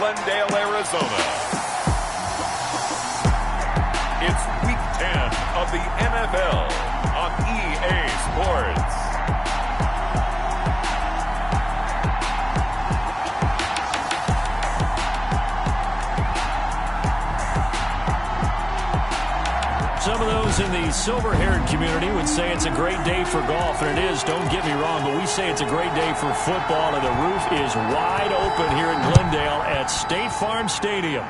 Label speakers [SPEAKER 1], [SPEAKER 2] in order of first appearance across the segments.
[SPEAKER 1] Glendale, Arizona. It's Week 10 of the NFL on EA Sports.
[SPEAKER 2] Some of those in the silver-haired community would say it's a great day for golf, and it is, don't get me wrong, but we say it's a great day for football, and the roof is wide open here in Glendale at State Farm Stadium.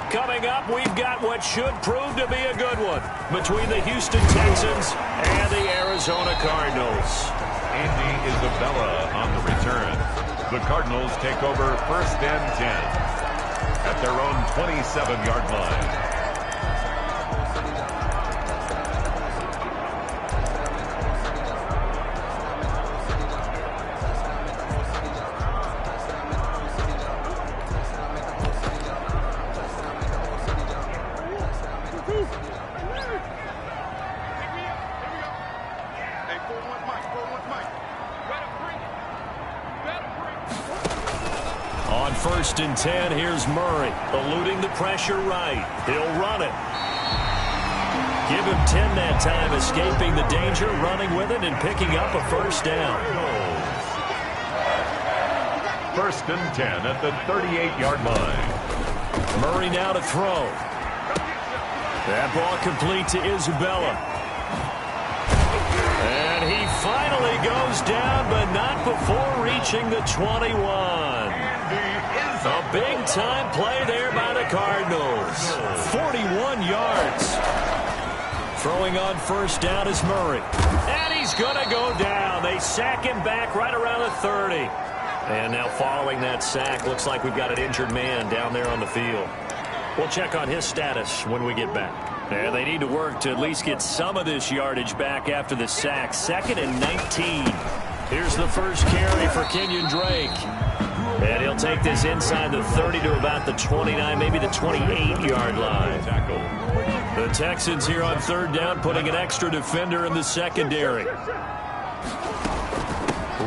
[SPEAKER 2] Coming up, we've got what should prove to be a good one between the Houston Texans and the Arizona Cardinals.
[SPEAKER 1] Andy Isabella on the return. The Cardinals take over 1st and 10 at their own 27-yard line.
[SPEAKER 2] On 1st and 10, here's Murray, eluding the pressure right. He'll run it. Give him 10 that time, escaping the danger, running with it, and picking up a 1st down.
[SPEAKER 1] 1st and 10 at the 38-yard line.
[SPEAKER 2] Murray now to throw. That ball complete to Isabella. And he finally goes down, but not before reaching the 21. A big-time play there by the Cardinals. 41 yards. Throwing on 1st down is Murray. And he's going to go down. They sack him back right around the 30. And now following that sack, looks like we've got an injured man down there on the field. We'll check on his status when we get back. And they need to work to at least get some of this yardage back after the sack. 2nd and 19. Here's the first carry for Kenyon Drake. And he'll take this inside the 30 to about the 29, maybe the 28-yard line. The Texans here on 3rd down, putting an extra defender in the secondary.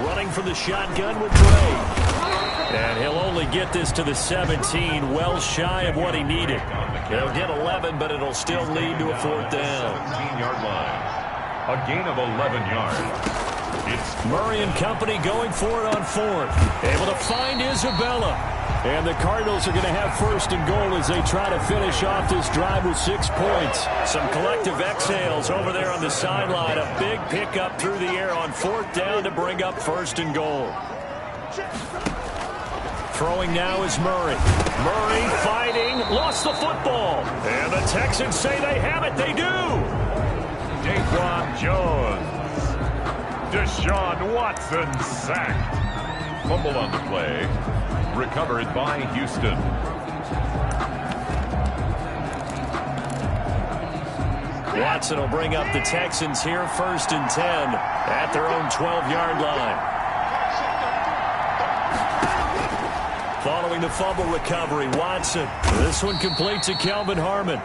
[SPEAKER 2] Running for the shotgun with Drake. And he'll only get this to the 17, well shy of what he needed. They'll get 11, but it'll still lead to a 4th down.
[SPEAKER 1] 17-yard line. A gain of 11 yards.
[SPEAKER 2] It's Murray and company going for it on 4th. Able to find Isabella. And the Cardinals are going to have 1st and goal as they try to finish off this drive with 6 points. Some collective exhales over there on the sideline. A big pickup through the air on 4th down to bring up 1st and goal. Throwing now is Murray. Murray fighting, lost the football. And the Texans say they have it. They do.
[SPEAKER 1] Daquan Jones. Deshaun Watson sacked. Fumble on the play. Recovered by Houston.
[SPEAKER 2] Watson will bring up the Texans here 1st and 10 at their own 12-yard line. Following the fumble recovery, Watson. This one complete to Kelvin Harmon.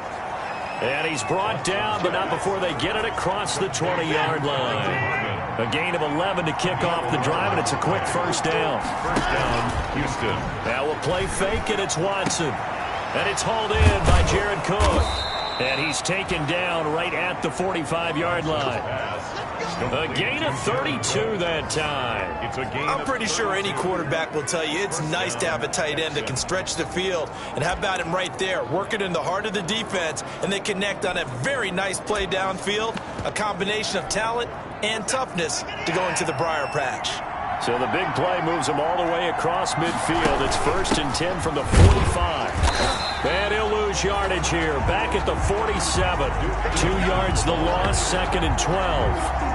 [SPEAKER 2] And he's brought down, but not before they get it across the 20-yard line. A gain of 11 to kick off the drive, and it's a quick 1st down.
[SPEAKER 1] 1st down, Houston.
[SPEAKER 2] Now we'll play fake, and it's Watson. And it's hauled in by Jared Cook. And he's taken down right at the 45-yard line. A gain of 32 that time.
[SPEAKER 1] It's a gain.
[SPEAKER 3] I'm pretty sure any quarterback will tell you it's nice to have a tight end that can stretch the field. And how about him right there, working in the heart of the defense, and they connect on a very nice play downfield, a combination of talent and toughness to go into the briar patch.
[SPEAKER 2] So the big play moves him all the way across midfield. It's 1st and 10 from the 45. And he'll lose yardage here. Back at the 47. 2 yards the loss, 2nd and 12.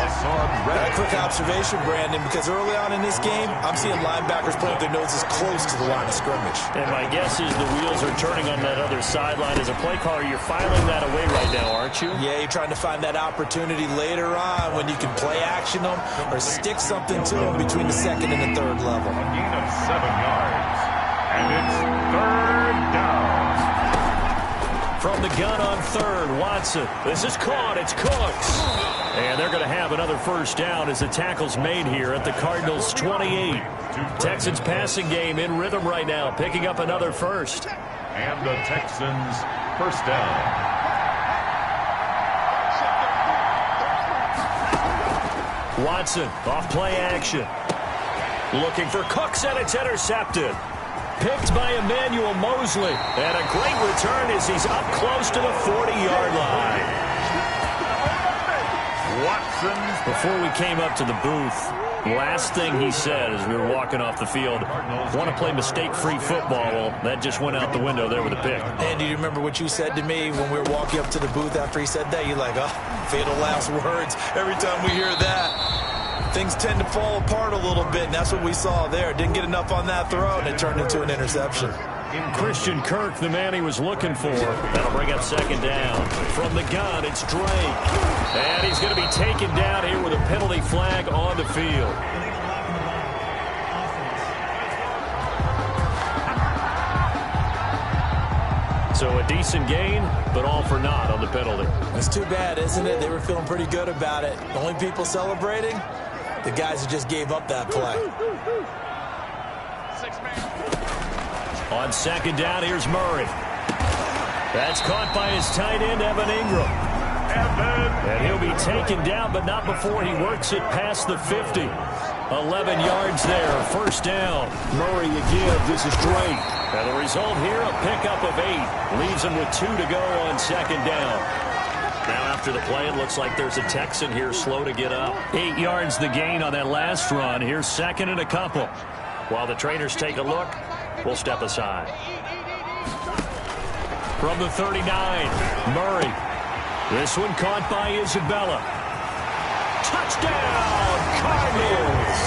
[SPEAKER 3] A quick observation, Brandon, because early on in this game, I'm seeing linebackers putting their noses close to the line of scrimmage.
[SPEAKER 2] And my guess is the wheels are turning on that other sideline. As a play caller, you're filing that away right now, aren't you?
[SPEAKER 3] Yeah, you're trying to find that opportunity later on when you can play action them or stick something to them between the 2nd and the 3rd level.
[SPEAKER 1] A gain of 7 yards. And it's 3rd down.
[SPEAKER 2] From the gun on 3rd, Watson. This is caught. It's Cooks. And they're going to have another first down as the tackle's made here at the Cardinals' 28. Texans passing game in rhythm right now, picking up another first.
[SPEAKER 1] And the Texans first down.
[SPEAKER 2] Watson off play action. Looking for Cooks, and it's intercepted. Picked by Emmanuel Mosley. And a great return as he's up close to the 40-yard line.
[SPEAKER 1] Watson.
[SPEAKER 2] Before we came up to the booth, last thing he said as we were walking off the field, want to play mistake-free football. Well, that just went out the window there with a pick.
[SPEAKER 3] Andy, do you remember what you said to me when we were walking up to the booth after he said that? You're like, oh, fatal last words. Every time we hear that, things tend to fall apart a little bit, and that's what we saw there. Didn't get enough on that throw, and it turned into an interception.
[SPEAKER 2] Christian Kirk, the man he was looking for. That'll bring up second down. From the gun, it's Drake. And he's going to be taken down here with a penalty flag on the field. So a decent gain, but all for naught on the penalty.
[SPEAKER 3] It's too bad, isn't it? They were feeling pretty good about it. The only people celebrating, the guys who just gave up that play.
[SPEAKER 2] On second down, here's Murray. That's caught by his tight end, Evan Ingram. And he'll be taken down, but not before he works it past the 50. 11 yards there, first down. Murray again, this is Drake. And the result here, a pickup of 8. Leaves him with 2 to go on second down. Now after the play, it looks like there's a Texan here slow to get up. 8 yards the gain on that last run. Here's second and a couple. While the trainers take a look, we'll step aside. From the 39, Murray. This one caught by Isabella. Touchdown, Cardinals!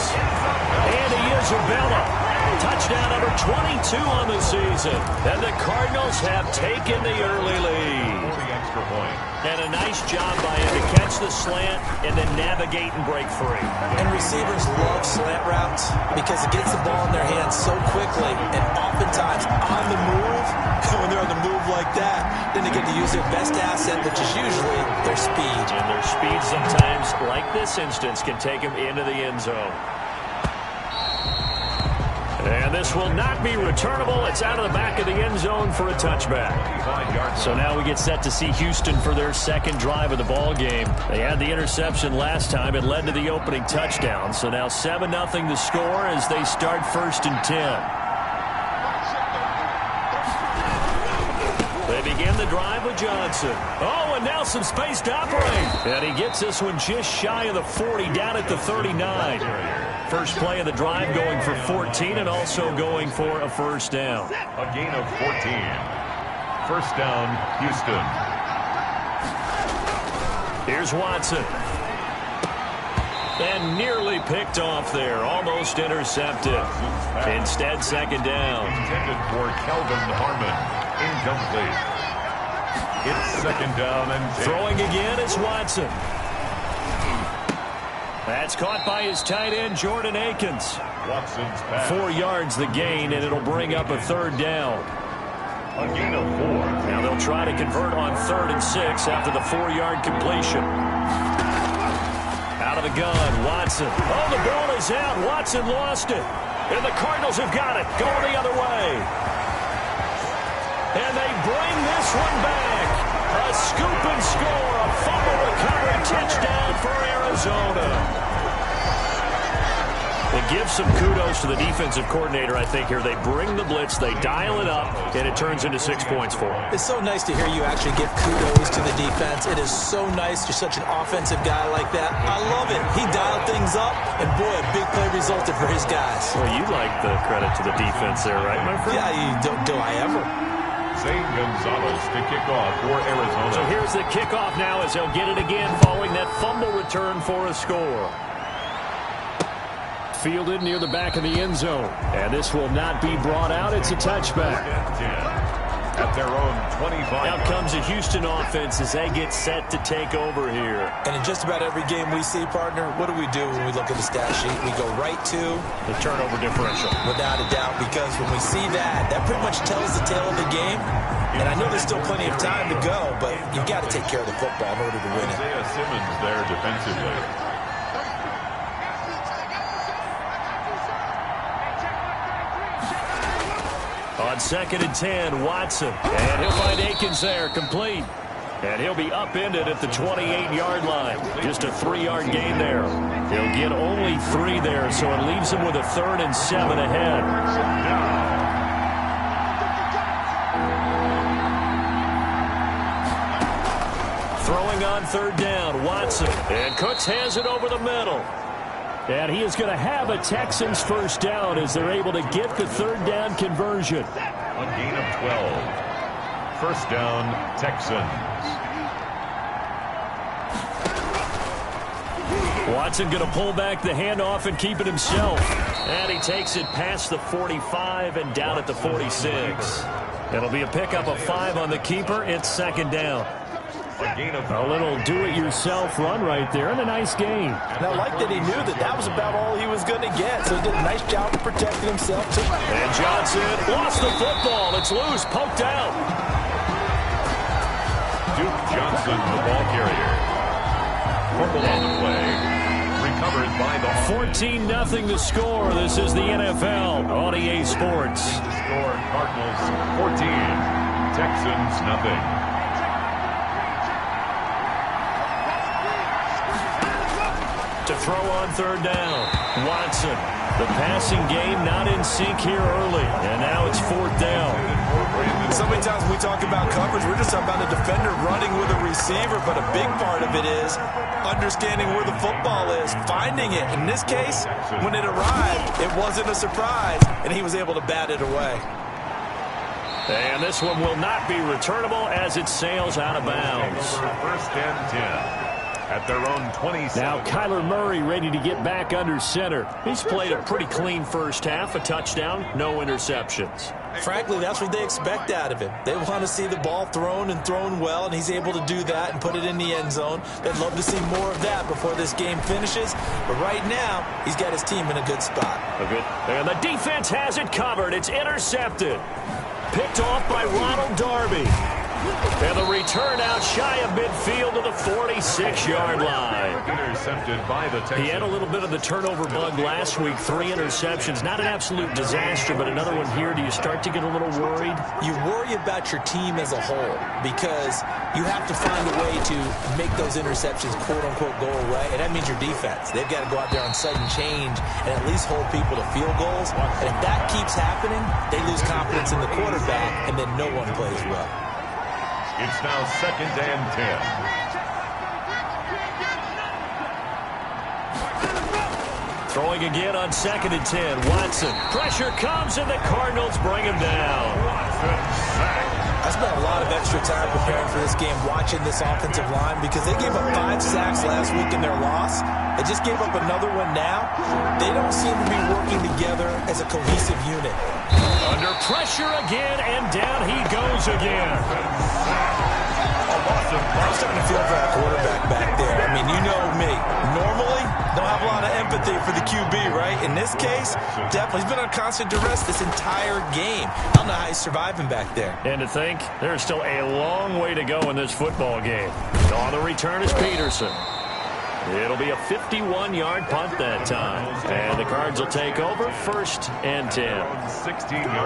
[SPEAKER 2] Andy Isabella. Touchdown number 22 on the season. And the Cardinals have taken the early lead. And a nice job by him to catch the slant and then navigate and break free.
[SPEAKER 3] And receivers love slant routes because it gets the ball in their hands so quickly and oftentimes on the move. When they're on the move like that, then they get to use their best asset, which is usually their speed.
[SPEAKER 2] And their speed sometimes, like this instance, can take them into the end zone. And this will not be returnable. It's out of the back of the end zone for a touchback. So now we get set to see Houston for their second drive of the ball game. They had the interception last time. It led to the opening touchdown. So now 7-0 the score as they start 1st and 10. They begin the drive with Johnson. Oh, and now some space to operate. And he gets this one just shy of the 40, down at the 39. First play of the drive going for 14 and also going for a first down.
[SPEAKER 1] A gain of 14. First down, Houston.
[SPEAKER 2] Here's Watson. And nearly picked off there. Almost intercepted. Instead, second down.
[SPEAKER 1] Intended for Calvin Harmon. Incomplete. It's second down and 10.
[SPEAKER 2] Throwing again is Watson. That's caught by his tight end, Jordan Akins.
[SPEAKER 1] Watson's pass.
[SPEAKER 2] 4 yards the gain, and it'll bring up a third down.
[SPEAKER 1] A gain of 4.
[SPEAKER 2] Now they'll try to convert on 3rd and 6 after the 4-yard completion. Out of the gun, Watson. Oh, the ball is out. Watson lost it. And the Cardinals have got it. Going the other way. And they bring this one back. A scoop and score. A fumble recovery touchdown for Arizona. It gives some kudos to the defensive coordinator, I think, here. They bring the blitz, they dial it up, and it turns into 6 points for them.
[SPEAKER 3] It's so nice to hear you actually give kudos to the defense. It is so nice. You're such an offensive guy like that. I love it. He dialed things up, and boy, a big play resulted for his guys.
[SPEAKER 2] Well, you like the credit to the defense there, right, my friend?
[SPEAKER 3] Yeah, do I ever?
[SPEAKER 1] Zane Gonzalez to kick off for Arizona.
[SPEAKER 2] So here's the kickoff now as they'll get it again following that fumble return for a score. Fielded near the back of the end zone. And this will not be brought out. It's a touchback.
[SPEAKER 1] at their own 25.
[SPEAKER 2] Out comes the Houston offense as they get set to take over here.
[SPEAKER 3] And in just about every game we see, partner, what do we do when we look at the stat sheet? We go right to
[SPEAKER 2] the turnover differential.
[SPEAKER 3] Without a doubt, because when we see that, that pretty much tells the tale of the game. And I know there's still plenty of time to go, but you've got to take care of the football in order to win it.
[SPEAKER 1] Isaiah Simmons there defensively.
[SPEAKER 2] On 2nd and 10, Watson. And he'll find Akins there, complete. And he'll be upended at the 28-yard line. Just a 3-yard gain there. He'll get only 3 there, so it leaves him with a 3rd and 7 ahead. Throwing on 3rd down, Watson. And Cooks has it over the middle. And he is going to have a Texans first down as they're able to get the 3rd down conversion.
[SPEAKER 1] A gain of 12. First down, Texans.
[SPEAKER 2] Watson going to pull back the handoff and keep it himself. And he takes it past the 45 and down at the 46. It'll be a pickup of 5 on the keeper. It's 2nd down. A little do-it-yourself run right there, and a nice gain.
[SPEAKER 3] And I like that he knew that that was about all he was going to get, so he did a nice job of protecting himself, too.
[SPEAKER 2] And Johnson lost the football. It's loose, poked out.
[SPEAKER 1] Duke Johnson, the ball carrier. Fumble on the play. Recovered by the
[SPEAKER 2] 14-0 the score. This is the NFL on EA Sports.
[SPEAKER 1] To score, Cardinals 14, Texans nothing.
[SPEAKER 2] To throw on 3rd down, Watson. The passing game not in sync here early, and now it's 4th down.
[SPEAKER 3] So many times when we talk about coverage, we're just talking about a defender running with a receiver, but a big part of it is understanding where the football is, finding it. In this case, when it arrived, it wasn't a surprise, and he was able to bat it away.
[SPEAKER 2] And this one will not be returnable as it sails out of bounds.
[SPEAKER 1] First and 10. At their own 27.
[SPEAKER 2] Now Kyler Murray ready to get back under center. He's played a pretty clean first half, a touchdown, no interceptions.
[SPEAKER 3] Frankly, that's what they expect out of him. They want to see the ball thrown and thrown well, and he's able to do that and put it in the end zone. They'd love to see more of that before this game finishes. But right now, he's got his team in a good spot.
[SPEAKER 2] And the defense has it covered. It's intercepted. Picked off by Ronald Darby. And the return out shy of midfield to the 46-yard line.
[SPEAKER 1] Intercepted by the Texans.
[SPEAKER 2] He had a little bit of the turnover bug last week. 3 interceptions. Not an absolute disaster, but another one here. Do you start to get a little worried?
[SPEAKER 3] You worry about your team as a whole because you have to find a way to make those interceptions, quote-unquote, go away. And that means your defense. They've got to go out there on sudden change and at least hold people to field goals. And if that keeps happening, they lose confidence in the quarterback, and then no one plays well.
[SPEAKER 1] It's now 2nd and 10.
[SPEAKER 2] Throwing again on 2nd and 10. Watson. Pressure comes, and the Cardinals bring him down.
[SPEAKER 1] Watson sacked.
[SPEAKER 3] I spent a lot of extra time preparing for this game watching this offensive line because they gave up 5 sacks last week in their loss. They just gave up another one now. They don't seem to be working together as a cohesive unit.
[SPEAKER 2] Under pressure again, and down he goes again.
[SPEAKER 3] I'm starting to feel for that quarterback back there. I mean, you know me. Normally, don't have a lot of empathy for the QB, right? In this case, definitely. He's been on constant duress this entire game. I don't know how he's surviving back there.
[SPEAKER 2] And to think, there's still a long way to go in this football game. On the return is Peterson. It'll be a 51-yard punt that time. And the Cards will take over 1st and 10.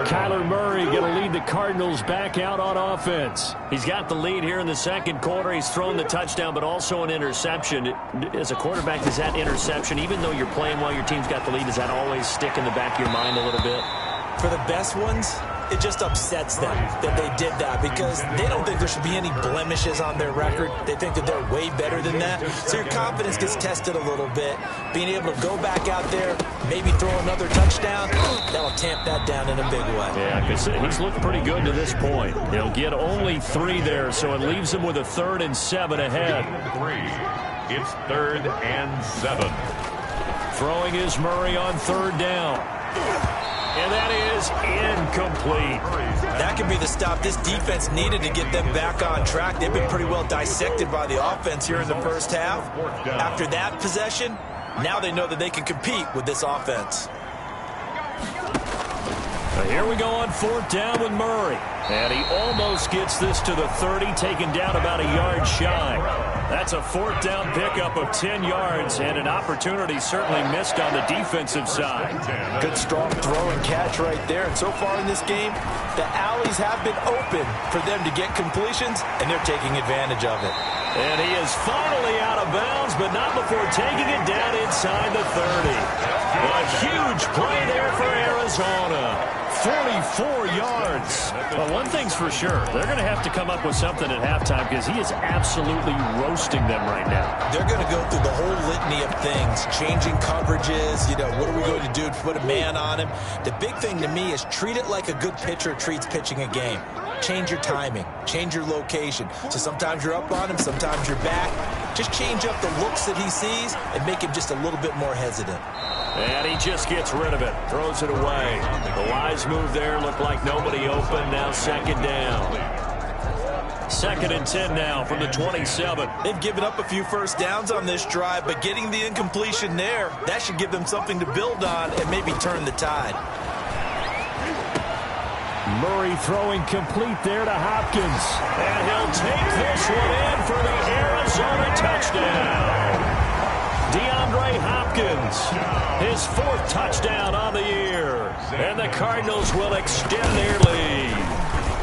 [SPEAKER 2] Kyler Murray going to lead the Cardinals back out on offense. He's got the lead here in the 2nd quarter. He's thrown the touchdown, but also an interception. As a quarterback, does that interception, even though you're playing while your team's got the lead, does that always stick in the back of your mind a little bit?
[SPEAKER 3] For the best ones, it just upsets them that they did that because they don't think there should be any blemishes on their record. They think that they're way better than that. So your confidence gets tested a little bit. Being able to go back out there, maybe throw another touchdown, that'll tamp that down in a big way.
[SPEAKER 2] Yeah, because he's looked pretty good to this point. He'll get only 3 there, so it leaves him with a 3rd and 7 ahead.
[SPEAKER 1] 3. It's 3rd and 7.
[SPEAKER 2] Throwing is Murray on 3rd down. And that is incomplete.
[SPEAKER 3] That could be the stop this defense needed to get them back on track. They've been pretty well dissected by the offense here in the first half. After that possession, now they know that they can compete with this offense.
[SPEAKER 2] Here we go on 4th down with Murray. And he almost gets this to the 30, taken down about a yard shy. That's a 4th down pickup of 10 yards, and an opportunity certainly missed on the defensive side.
[SPEAKER 3] Good strong throw and catch right there. And so far in this game, the alleys have been open for them to get completions, and they're taking advantage of it.
[SPEAKER 2] And he is finally out of bounds, but not before taking it down inside the 30. A huge play there for Arizona. 44 yards. Well, one thing's for sure. They're going to have to come up with something at halftime because he is absolutely roasting them right now. They're going to go through the whole litany of things, changing coverages, what are we going to do to put a man on him? The big thing to me is treat it like a good pitcher treats pitching a game. Change your timing, change your location. So sometimes you're up on him, sometimes you're back. Just change up the looks that he sees and make him just a little bit more hesitant. And he just gets rid of it, throws it away. The wise move there, looked like nobody open, now 2nd down. 2nd and 10 now from the 27. They've given up a few first downs on this drive, but getting the incompletion there, that should give them something to build on and maybe turn the tide. Murray throwing complete there to Hopkins. And he'll take this one in for the Arizona touchdown. DeAndre Hopkins, his 4th touchdown on the year. And the Cardinals will extend their lead.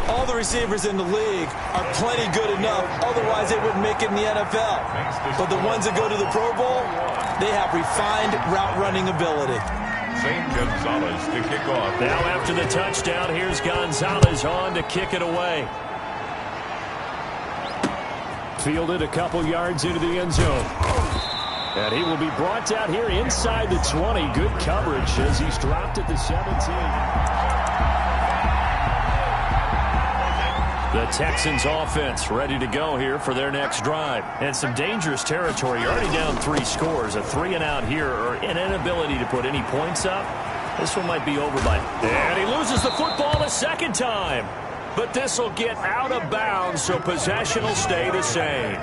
[SPEAKER 2] All the receivers in the league are plenty good enough, otherwise they wouldn't make it in the NFL. But the ones that go to the Pro Bowl, they have refined route running ability.
[SPEAKER 1] St. Gonzalez to kick off.
[SPEAKER 2] Now after the touchdown, here's Gonzalez on to kick it away. Fielded a couple yards into the end zone. And he will be brought down here inside the 20. Good coverage as he's dropped at the 17. The Texans offense ready to go here for their next drive. And some dangerous territory. You're already down 3 scores. A 3-and-out here or an inability to put any points up. This one might be over by. And he loses the football a 2nd time. But this will get out of bounds, so possession will stay the same.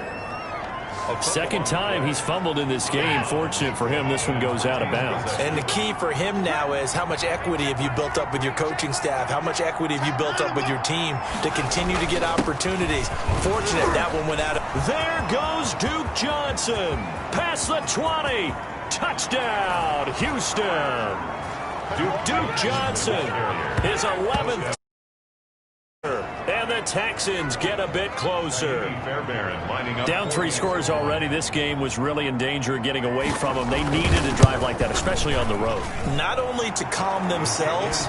[SPEAKER 2] 2nd time he's fumbled in this game. Fortunate for him, this one goes out of bounds.
[SPEAKER 3] And the key for him now is how much equity have you built up with your coaching staff? How much equity have you built up with your team to continue to get opportunities? Fortunate that one went out of.
[SPEAKER 2] There goes Duke Johnson. Past the 20. Touchdown, Houston. Duke Johnson, his 11th. And the Texans get a bit closer. Down 3 scores already. This game was really in danger of getting away from them. They needed a drive like that, especially on the road.
[SPEAKER 3] Not only to calm themselves,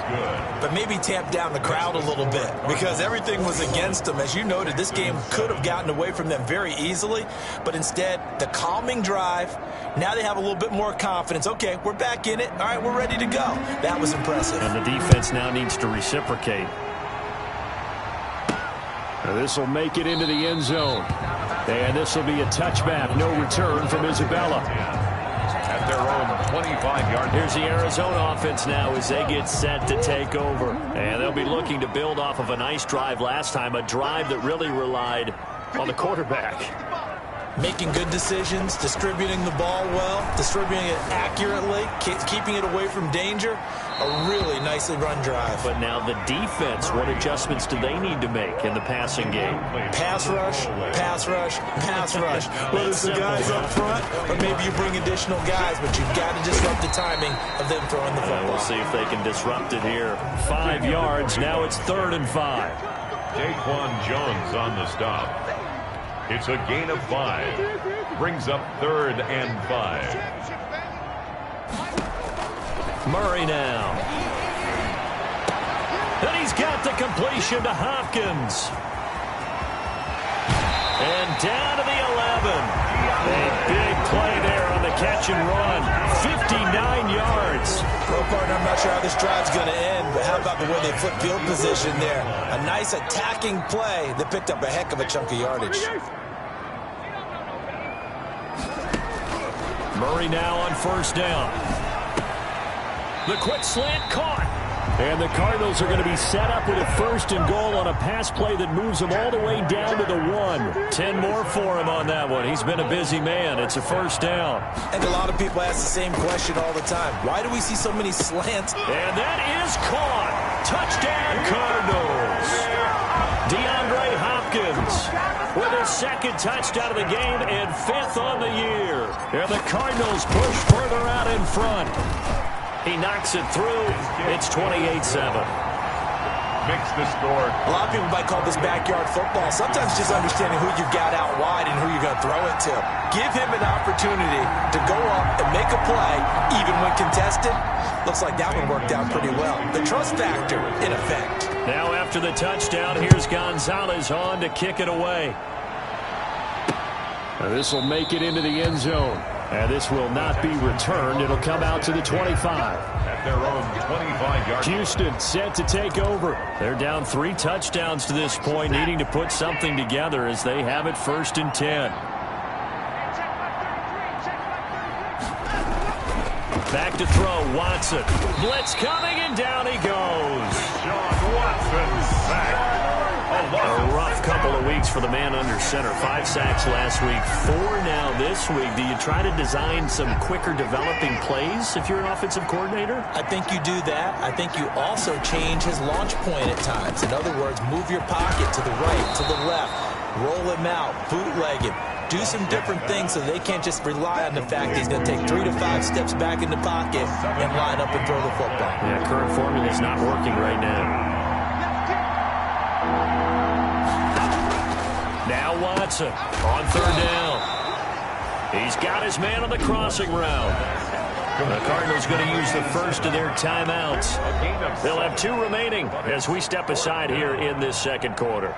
[SPEAKER 3] but maybe tamp down the crowd a little bit because everything was against them. As you noted, this game could have gotten away from them very easily, but instead, the calming drive, now they have a little bit more confidence. Okay, we're back in it. All right, we're ready to go. That was impressive.
[SPEAKER 2] And the defense now needs to reciprocate. This will make it into the end zone. And this will be a touchback. No return from Isabella.
[SPEAKER 1] At their own 25-yard.
[SPEAKER 2] Here's the Arizona offense now as they get set to take over. And they'll be looking to build off of a nice drive last time, a drive that really relied on the quarterback.
[SPEAKER 3] Making good decisions, distributing the ball well, distributing it accurately, keeping it away from danger. A really nicely run drive.
[SPEAKER 2] But now the defense, what adjustments do they need to make in the passing game?
[SPEAKER 3] Pass rush, pass rush, pass rush. Whether it's the guys up front or maybe you bring additional guys, but you've got to disrupt the timing of them throwing the football.
[SPEAKER 2] We'll see if they can disrupt it here. 5 yards. Now it's 3rd and 5.
[SPEAKER 1] Daquan Jones on the stop. It's a gain of 5. Brings up 3rd and 5.
[SPEAKER 2] Murray now. And he's got the completion to Hopkins. And down to the 11. A big play there on the catch and run. 59 yards.
[SPEAKER 3] Well, partner, I'm not sure how this drive's going to end, but how about the way they flip field position there? A nice attacking play that picked up a heck of a chunk of yardage.
[SPEAKER 2] Murray now on 1st down. The quick slant caught. And the Cardinals are going to be set up with a 1st and goal on a pass play that moves them all the way down to the 1. 10 more for him on that one. He's been a busy man. It's a 1st down.
[SPEAKER 3] And a lot of people ask the same question all the time. Why do we see so many slants?
[SPEAKER 2] And that is caught. Touchdown, Cardinals. DeAndre Hopkins with his 2nd touchdown of the game and 5th on the year. And the Cardinals push further out in front. He knocks it through. It's 28-7.
[SPEAKER 1] Makes the score.
[SPEAKER 3] A lot of people might call this backyard football. Sometimes just understanding who you got out wide and who you're going to throw it to. Give him an opportunity to go up and make a play, even when contested. Looks like that one worked out pretty well. The trust factor in effect.
[SPEAKER 2] Now after the touchdown, here's Gonzalez on to kick it away. This will make it into the end zone. And this will not be returned. It'll come out to the 25.
[SPEAKER 1] At their own 25-yard.
[SPEAKER 2] Houston set to take over. They're down 3 touchdowns to this point, needing to put something together as they have it 1st and 10. Back to throw, Watson. Blitz coming, and down he goes.
[SPEAKER 1] Sean Watson sacked.
[SPEAKER 2] A rough couple of weeks for the man under center. 5 sacks last week, 4 now this week. Do you try to design some quicker developing plays if you're an offensive coordinator?
[SPEAKER 3] I think you do that. I think you also change his launch point at times. In other words, move your pocket to the right, to the left, roll him out, bootleg him. Do some different things so they can't just rely on the fact he's going to take 3 to 5 steps back in the pocket and line up and throw the football.
[SPEAKER 2] Yeah, current formula is not working right now. Now Watson on 3rd down. He's got his man on the crossing route. The Cardinals going to use the 1st of their timeouts. They'll have 2 remaining as we step aside here in this 2nd quarter.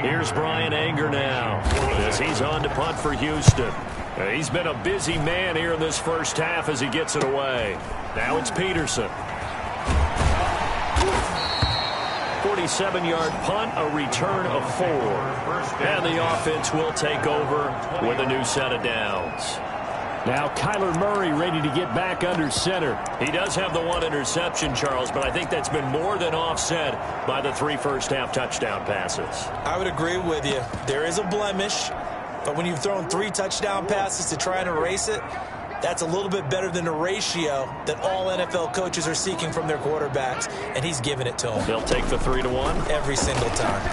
[SPEAKER 2] Here's Brian Anger now as he's on to punt for Houston. He's been a busy man here in this 1st half as he gets it away. Now it's Peterson. 47-yard punt, a return of 4. And the offense will take over with a new set of downs. Now Kyler Murray ready to get back under center. He does have the 1 interception, Charles, but I think that's been more than offset by the 3 first-half touchdown passes.
[SPEAKER 3] I would agree with you. There is a blemish, but when you've thrown 3 touchdown passes to try and erase it, that's a little bit better than the ratio that all NFL coaches are seeking from their quarterbacks, and he's giving it to them.
[SPEAKER 2] They'll take the 3-1
[SPEAKER 3] every single time.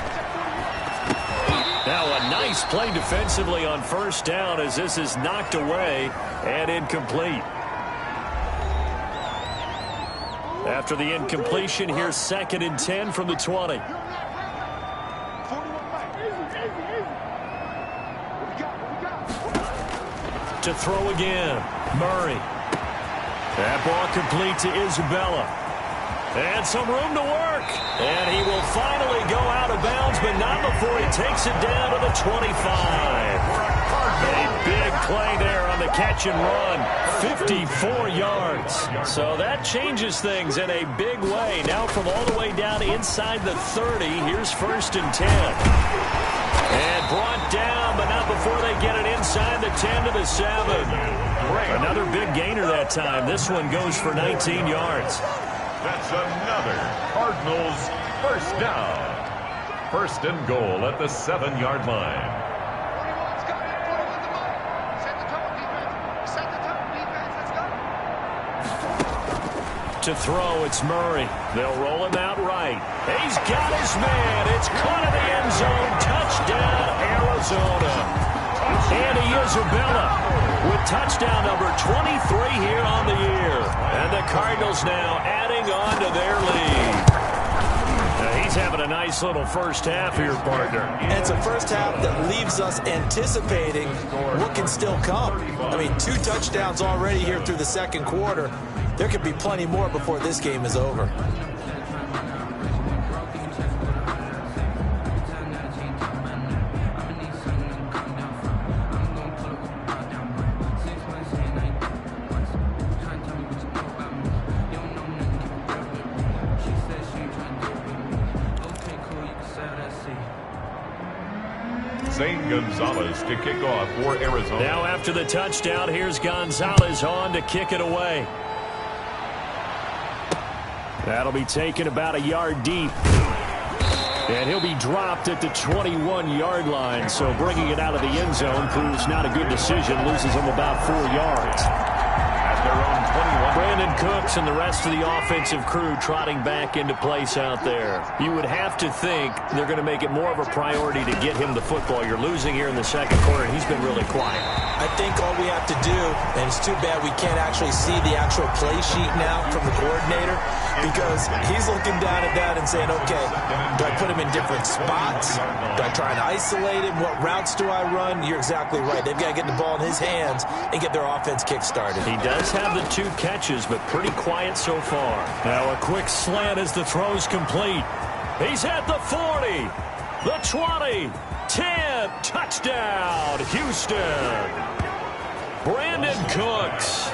[SPEAKER 2] Now a nice play defensively on 1st down as this is knocked away and incomplete. After the incompletion, here's 2nd and 10 from the 20. To throw again, Murray. That ball complete to Isabella. And some room to work. And he will finally go out of bounds, but not before he takes it down to the 25. A big play there on the catch and run. 54 yards. So that changes things in a big way. Now from all the way down inside the 30, here's 1st and 10. And brought down, but not before they get it inside the 10 to the 7. Another big gainer that time. This one goes for 19 yards.
[SPEAKER 1] That's another Cardinals 1st down. 1st and goal at the 7-yard line.
[SPEAKER 2] To throw, it's Murray. They'll roll him out right. He's got his man. It's caught in the end zone. Touchdown, Arizona. Andy Isabella with touchdown number 23 here on the year. And the Cardinals now adding on to their lead. Now he's having a nice little 1st half here, partner.
[SPEAKER 3] And it's a 1st half that leaves us anticipating what can still come. I mean, 2 touchdowns already here through the 2nd quarter. There could be plenty more before this game is over.
[SPEAKER 1] St. Gonzalez to kick off for Arizona.
[SPEAKER 2] Now after the touchdown, here's Gonzalez on to kick it away. That'll be taken about a yard deep. And he'll be dropped at the 21-yard line. So bringing it out of the end zone proves not a good decision. Loses him about 4 yards.
[SPEAKER 1] At their own 21.
[SPEAKER 2] Brandon Cooks and the rest of the offensive crew trotting back into place out there. You would have to think they're going to make it more of a priority to get him the football. You're losing here in the second quarter, and he's been really quiet.
[SPEAKER 3] I think all we have to do, and it's too bad we can't actually see the actual play sheet now from the coordinator, because he's looking down at that and saying, okay, do I put him in different spots? Do I try and isolate him? What routes do I run? You're exactly right. They've got to get the ball in his hands and get their offense kick-started.
[SPEAKER 2] He does have the 2 catches, but pretty quiet so far. Now a quick slant as the throw's complete. He's at the 40, the 20, 10, touchdown, Houston. Brandon Cooks,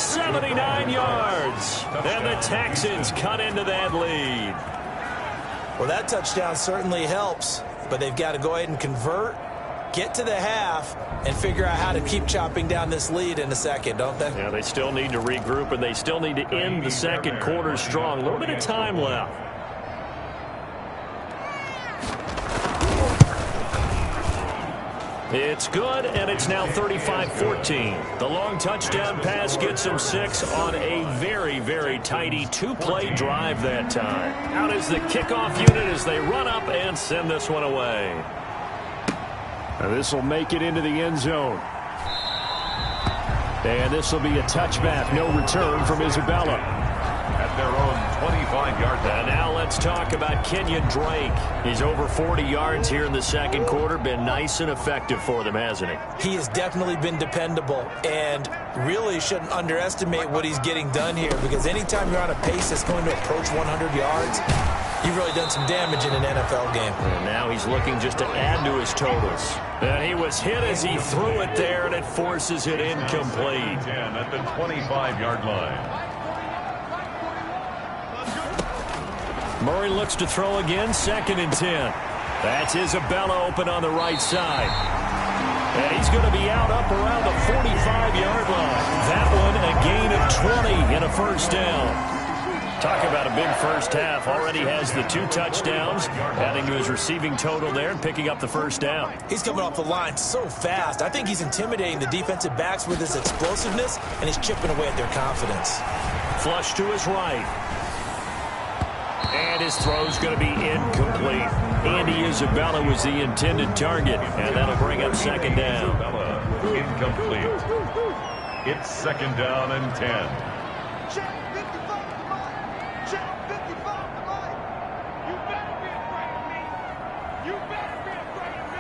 [SPEAKER 2] 79 yards, and the Texans cut into that lead.
[SPEAKER 3] Well, that touchdown certainly helps, but they've got to go ahead and convert, get to the half, and figure out how to keep chopping down this lead in a second, don't they?
[SPEAKER 2] Yeah, they still need to regroup, and they still need to end the second quarter strong. A little bit of time left. It's good, and it's now 35-14. The long touchdown pass gets them 6 on a very, very tidy 2-play drive that time. Out is the kickoff unit as they run up and send this one away. Now this will make it into the end zone. And this will be a touchback, no return from Isabella.
[SPEAKER 1] At their own 25-yard line.
[SPEAKER 2] And now let's talk about Kenyon Drake. He's over 40 yards here in the second quarter. Been nice and effective for them, hasn't he?
[SPEAKER 3] He has definitely been dependable, and really shouldn't underestimate what he's getting done here, because anytime you're on a pace that's going to approach 100 yards, you've really done some damage in an NFL game.
[SPEAKER 2] And now he's looking just to add to his totals. And he was hit as he threw it there, and it forces it incomplete.
[SPEAKER 1] 10 at the 25-yard line.
[SPEAKER 2] Murray looks to throw again, 2nd and 10. That's Isabella open on the right side. And he's going to be out up around the 45-yard line. That one a gain of 20 and a first down. Talk about a big first half. Already has the 2 touchdowns, adding to his receiving total there and picking up the first down.
[SPEAKER 3] He's coming off the line so fast. I think he's intimidating the defensive backs with his explosiveness, and he's chipping away at their confidence.
[SPEAKER 2] Flush to his right. And his throw's going to be incomplete. Andy Isabella was the intended target, and that'll bring up 2nd down.
[SPEAKER 1] Isabella, incomplete. It's 2nd down and 10.
[SPEAKER 4] Check 55 to Mike. Check 55 to Mike. You better be afraid of me. You better be afraid of me.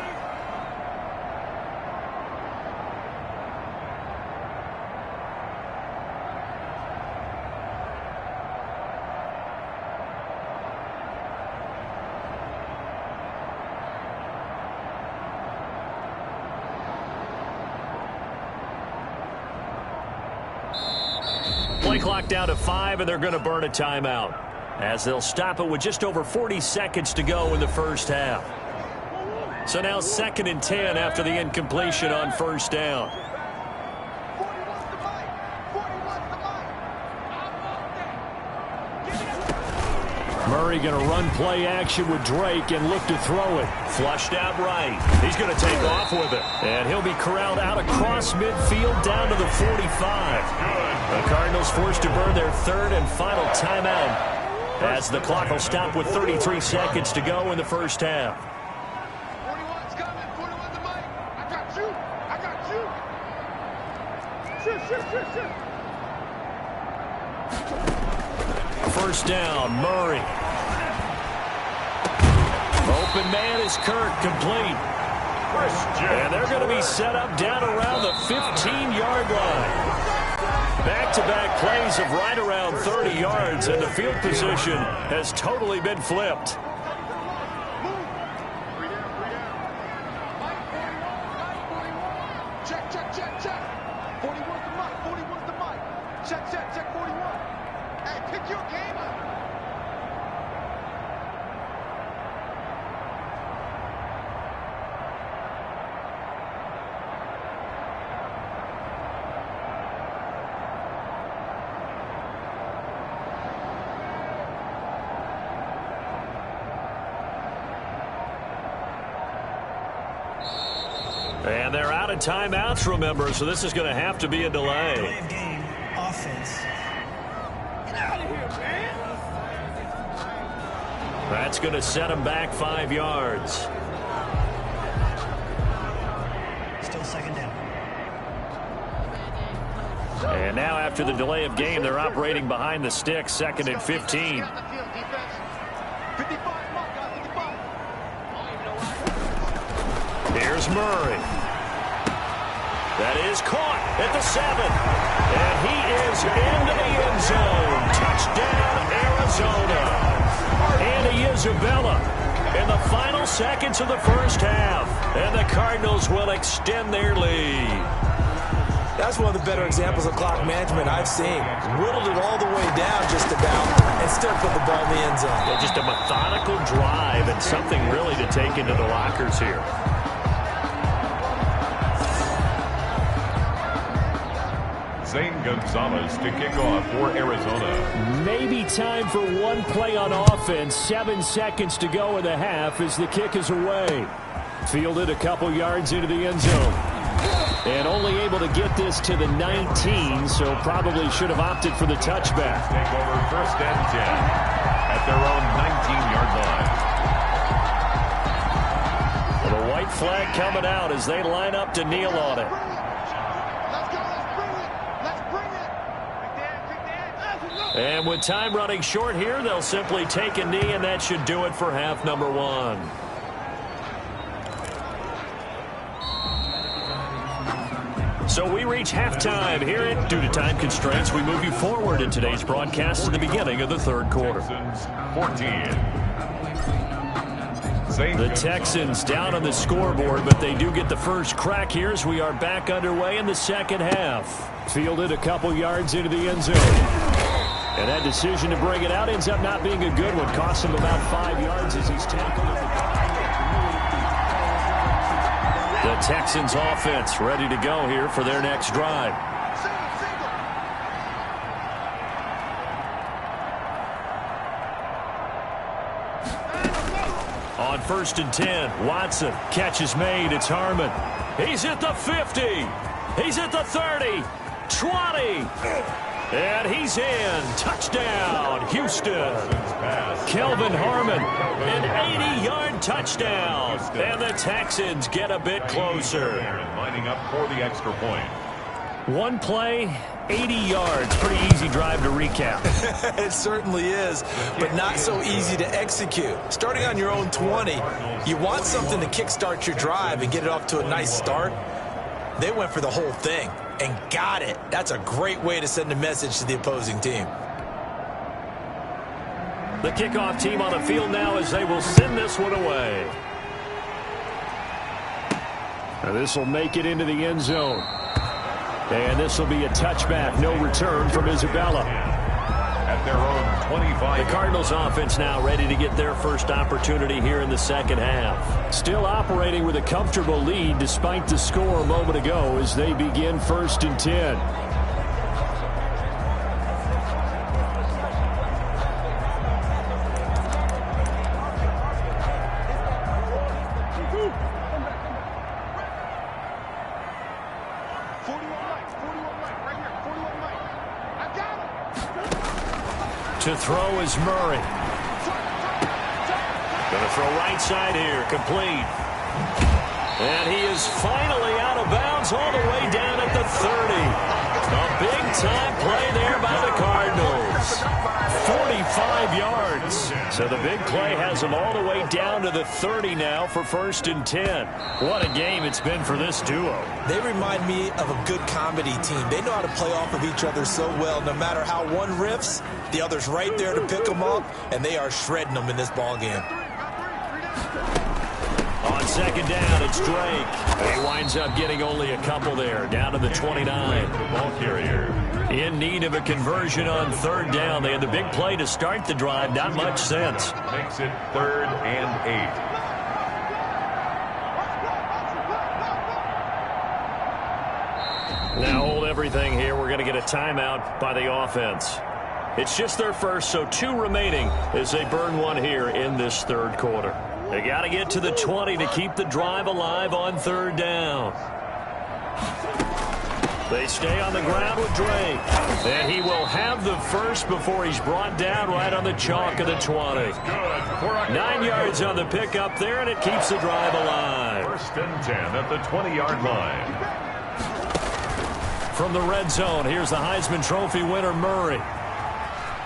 [SPEAKER 2] Play clock down to 5, and they're going to burn a timeout, as they'll stop it with just over 40 seconds to go in the first half. So now 2nd and 10 after the incompletion on first down.
[SPEAKER 4] 41's to Mike. 41's to Mike. I want that.
[SPEAKER 2] Murray going to run play action with Drake and look to throw it. Flushed out right. He's going to take off with it. And he'll be corralled out across midfield down to the 45. The Cardinals forced to burn their 3rd and final timeout, as the clock will stop with 33 seconds to go in the first half.
[SPEAKER 4] 41's coming. 41's to Mike. I got you. I got you. Shoot.
[SPEAKER 2] First down, Murray. Open man is Kirk, complete. And they're going to be set up down around the 15-yard line. Back-to-back plays of right around 30 yards, and the field position has totally been flipped.
[SPEAKER 4] Check, check, check, check. 41's to Mike. 41's to Mike. Check, check, check. 41. Hey, pick your game up.
[SPEAKER 2] And they're out of timeouts, remember, so this is going to have to be a delay.
[SPEAKER 5] Delay of game, offense.
[SPEAKER 4] Get out of here, man.
[SPEAKER 2] That's going to set them back 5 yards.
[SPEAKER 5] Still second down.
[SPEAKER 2] And now after the delay of game, they're operating behind the sticks, 2nd and 15. Here's Murray. That is caught at the 7. And he is into the end zone. Touchdown, Arizona. Andy Isabella in the final seconds of the first half. And the Cardinals will extend their lead.
[SPEAKER 3] That's one of the better examples of clock management I've seen. Whittled it all the way down just about and still put the ball in the end zone.
[SPEAKER 2] Yeah, just a methodical drive and something really to take into the lockers here.
[SPEAKER 1] Zane Gonzalez to kick off for Arizona.
[SPEAKER 2] Maybe time for one play on offense. 7 seconds to go in the half as the kick is away. Fielded a couple yards into the end zone. And only able to get this to the 19, so probably should have opted for the touchback.
[SPEAKER 1] Take over 1st and 10 at their own 19-yard line.
[SPEAKER 2] Well, the white flag coming out as they line up to kneel on it. And with time running short here, they'll simply take a knee, and that should do it for half number 1. So we reach halftime here. Due to time constraints, we move you forward in today's broadcast to the beginning of the 3rd quarter.
[SPEAKER 1] Texans 14.
[SPEAKER 2] The Texans down on the scoreboard, but they do get the first crack here as we are back underway in the 2nd half. Fielded a couple yards into the end zone. And that decision to bring it out ends up not being a good one. Costs him about 5 yards as he's tackled. The Texans offense ready to go here for their next drive. On 1st and 10, Watson. Catch is made. It's Harmon. He's at the 50. He's at the 30. 20. And he's in. Touchdown, Houston. Kelvin Harmon, an 80-yard touchdown. And the Texans get a bit closer.
[SPEAKER 1] Lining up for the extra point.
[SPEAKER 2] One play, 80 yards. Pretty easy drive to recap.
[SPEAKER 3] It certainly is, but not so easy to execute. Starting on your own 20, you want something to kickstart your drive and get it off to a nice start. They went for the whole thing and got it. That's a great way to send a message to the opposing team.
[SPEAKER 2] The kickoff team on the field now as they will send this one away. Now this will make it into the end zone. And this will be a touchback. No return from Isabella.
[SPEAKER 1] At their own 25.
[SPEAKER 2] The Cardinals offense now ready to get their first opportunity here in the 2nd half. Still operating with a comfortable lead despite the score a moment ago as they begin 1st and 10. To throw is Murray. Going to throw right side here, complete. And he is finally out of bounds all the way down at the 30. A big-time play there by the Cardinals. 45 yards. So the big play has them all the way down to the 30 now for 1st and 10. What a game it's been for this duo.
[SPEAKER 3] They remind me of a good comedy team. They know how to play off of each other so well. No matter how one riffs, the other's right there to pick them up, and they are shredding them in this ballgame.
[SPEAKER 2] On 2nd down, it's Drake. He winds up getting only a couple there, down to the 29.
[SPEAKER 1] Ball carrier.
[SPEAKER 2] In need of a conversion on 3rd down. They had the big play to start the drive. Not much sense.
[SPEAKER 1] Makes it 3rd and 8.
[SPEAKER 2] Now hold everything here. We're going to get a timeout by the offense. It's just their first, so 2 remaining as they burn one here in this third quarter. They got to get to the 20 to keep the drive alive on third down. They stay on the ground with Drake. And he will have the first before he's brought down right on the chalk of the 20. 9 yards on the pickup there, and it keeps the drive alive.
[SPEAKER 1] First and 10 at the 20-yard line.
[SPEAKER 2] From the red zone, here's the Heisman Trophy winner, Murray.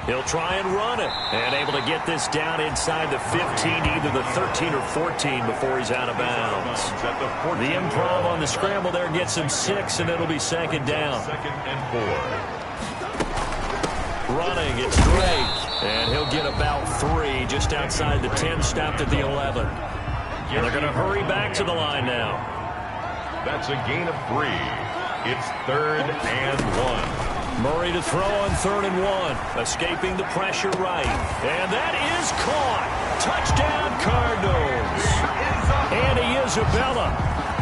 [SPEAKER 2] He'll try and run it, and able to get this down inside the 15, either the 13 or 14 before he's out of bounds. The improv on the scramble there gets him 6, and it'll be second down.
[SPEAKER 1] Second and 4.
[SPEAKER 2] Running, it's Drake, and he'll get about 3 just outside the 10, stopped at the 11. And they're going to hurry back to the line now.
[SPEAKER 1] That's a gain of 3. It's third and 1.
[SPEAKER 2] Murray to throw on 3rd and 1. Escaping the pressure right. And that is caught. Touchdown, Cardinals. Andy Isabella,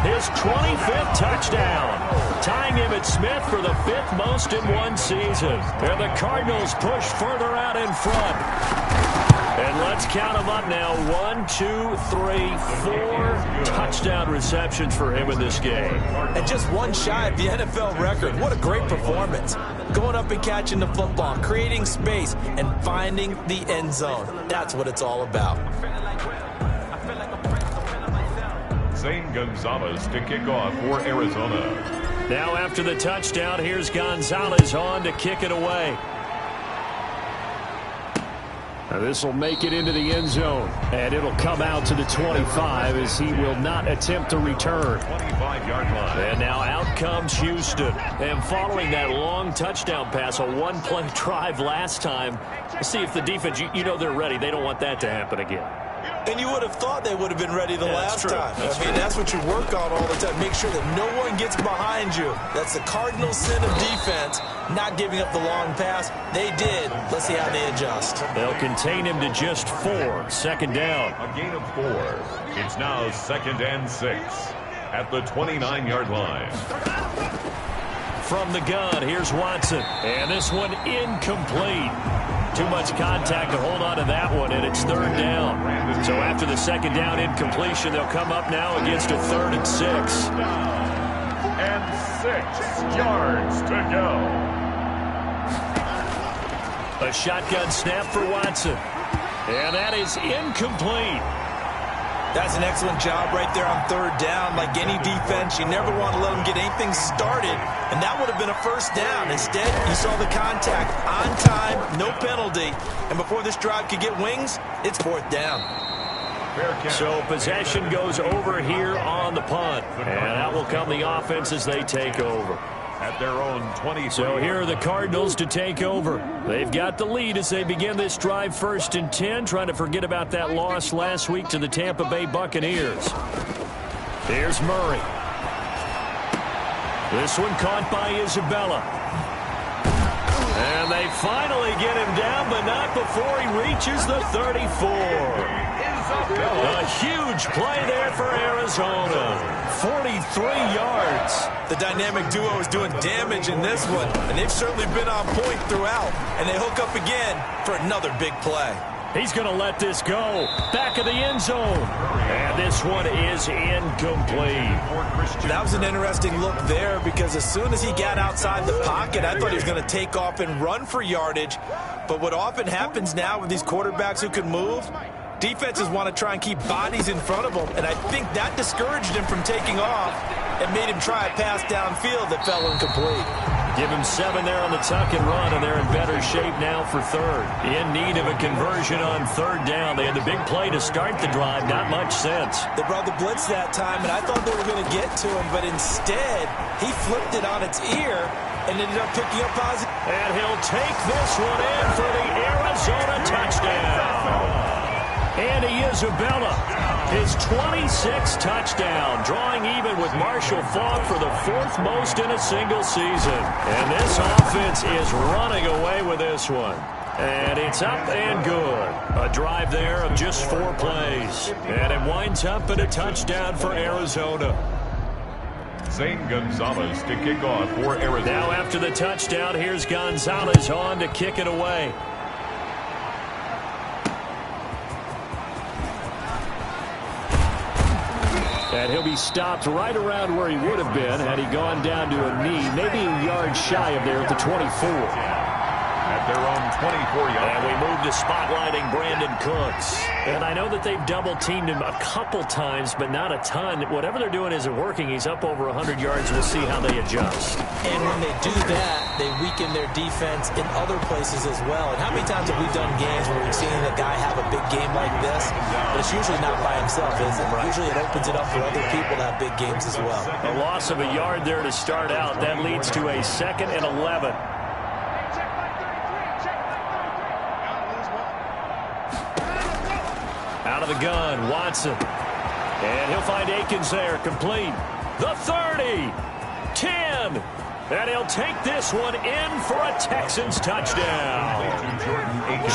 [SPEAKER 2] his 25th touchdown. Tying him at Smith for the 5th most in one season. And the Cardinals push further out in front. And let's count them up now. 1, 2, 3, 4 touchdown receptions for him in this game.
[SPEAKER 3] And just one shy of the NFL record. What a great performance. Going up and catching the football, creating space, and finding the end zone. That's what it's all about.
[SPEAKER 1] Zane Gonzalez to kick off for Arizona.
[SPEAKER 2] Now after the touchdown, here's Gonzalez on to kick it away. Now this will make it into the end zone, and it'll come out to the 25 as he will not attempt to return.
[SPEAKER 1] 25-yard line.
[SPEAKER 2] And now out comes Houston. And following that long touchdown pass, a one-play drive last time, see if the defense, you know they're ready. They don't want that to happen again.
[SPEAKER 3] And you would have thought they would have been ready the last time.
[SPEAKER 2] That's
[SPEAKER 3] what you work on all the time. Make sure that no one gets behind you. That's the Cardinals' sin of defense, not giving up the long pass. They did. Let's see how they adjust.
[SPEAKER 2] They'll contain him to just 4. Second down.
[SPEAKER 1] A gain of 4. It's now 2nd and 6 at the 29-yard line.
[SPEAKER 2] From the gun, here's Watson. And this one incomplete. Too much contact to hold on to that one, and it's 3rd down. So after the 2nd down incompletion, they'll come up now against a 3rd and 6.
[SPEAKER 1] And 6 yards to go.
[SPEAKER 2] A shotgun snap for Watson. And that is incomplete.
[SPEAKER 3] That's an excellent job right there on 3rd down. Like any defense, you never want to let them get anything started, and that would have been a 1st down. Instead, you saw the contact on time, no penalty, and before this drive could get wings, it's 4th down.
[SPEAKER 2] So possession goes over here on the punt, and out will come the offense as they take over.
[SPEAKER 1] At their own 20.
[SPEAKER 2] So here are the Cardinals to take over. They've got the lead as they begin this drive 1st and 10, trying to forget about that loss last week to the Tampa Bay Buccaneers. Here's Murray. This one caught by Isabella. And they finally get him down, but not before he reaches the 34. A huge play there for Arizona. 43 yards.
[SPEAKER 3] The dynamic duo is doing damage in this one, and they've certainly been on point throughout, and they hook up again for another big play.
[SPEAKER 2] He's going to let this go. Back of the end zone. And this one is incomplete.
[SPEAKER 3] That was an interesting look there because as soon as he got outside the pocket, I thought he was going to take off and run for yardage. But what often happens now with these quarterbacks who can move, defenses want to try and keep bodies in front of them, and I think that discouraged him from taking off and made him try a pass downfield that fell incomplete.
[SPEAKER 2] Give him 7 there on the tuck and run, and they're in better shape now for 3rd. In need of a conversion on 3rd down. They had the big play to start the drive, not much sense.
[SPEAKER 3] They brought the blitz that time, and I thought they were going to get to him, but instead, he flipped it on its ear and ended up picking up positive.
[SPEAKER 2] And he'll take this one in for the Arizona touchdown. Andy Isabella, his 26th touchdown, drawing even with Marshall Faulk for the 4th most in a single season. And this offense is running away with this one. And it's up and good. A drive there of just 4 plays. And it winds up in a touchdown for Arizona.
[SPEAKER 1] Zane Gonzalez to kick off for Arizona.
[SPEAKER 2] Now after the touchdown, here's Gonzalez on to kick it away. And he'll be stopped right around where he would have been had he gone down to a knee, maybe a yard shy of there at the 24.
[SPEAKER 1] At their own 24-yard.
[SPEAKER 2] And we move to spotlighting Brandon Cooks. And I know that they've double-teamed him a couple times, but not a ton. Whatever they're doing isn't working. He's up over 100 yards. We'll see how they adjust.
[SPEAKER 3] And when they do that, they weaken their defense in other places as well. And how many times have we done games where we've seen a guy have a big game like this, but it's usually not by himself, is it? Usually it opens it up for other people to have big games as well.
[SPEAKER 2] A loss of a yard there to start out. That leads to a 2nd and 11. Out of the gun, Watson. And he'll find Akins there, complete. The 30, 10. And he'll take this one in for a Texans touchdown.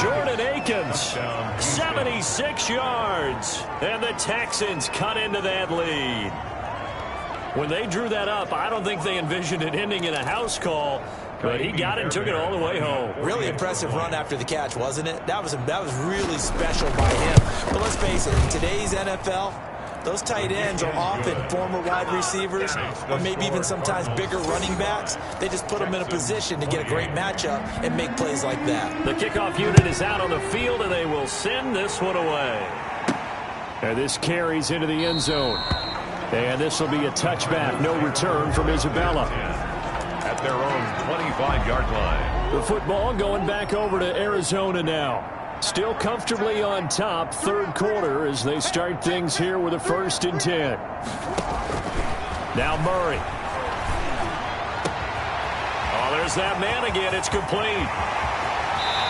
[SPEAKER 2] Jordan Akins, 76 yards. And the Texans cut into that lead. When they drew that up, I don't think they envisioned it ending in a house call. But he got it and took it all the way home.
[SPEAKER 3] Really impressive run after the catch, wasn't it? That was really special by him. But let's face it, in today's NFL, those tight ends are often former wide receivers or maybe even sometimes bigger running backs. They just put them in a position to get a great matchup and make plays like that.
[SPEAKER 2] The kickoff unit is out on the field, and they will send this one away. And this carries into the end zone. And this will be a touchback. No return from Isabella.
[SPEAKER 1] At their own 25-yard line.
[SPEAKER 2] The football going back over to Arizona now. Still comfortably on top, third quarter, as they start things here with a 1st and 10. Now Murray. Oh, there's that man again. It's complete.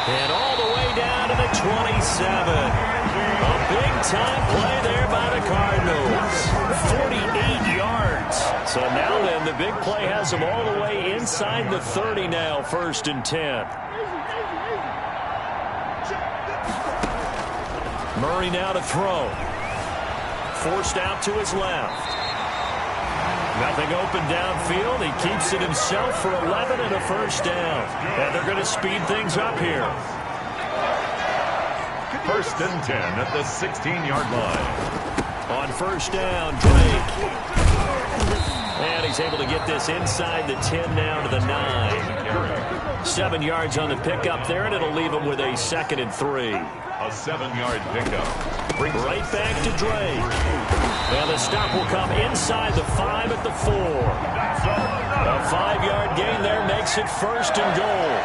[SPEAKER 2] And all the way down to the 27. A big-time play there by the Cardinals. 48 yards. So now then, the big play has them all the way inside the 30 now, 1st and 10. Murray now to throw. Forced out to his left. Nothing open downfield. He keeps it himself for 11 and a 1st down. And they're going to speed things up here.
[SPEAKER 1] 1st and 10 at the 16-yard line.
[SPEAKER 2] On 1st down, Drake. And he's able to get this inside the 10 now to the 9. 7 yards on the pickup there, and it'll leave him with a 2nd and 3.
[SPEAKER 1] A 7-yard pickup. Brings
[SPEAKER 2] right back to Drake. And the stop will come inside the 5 at the 4. A 5-yard gain there makes it 1st and goal.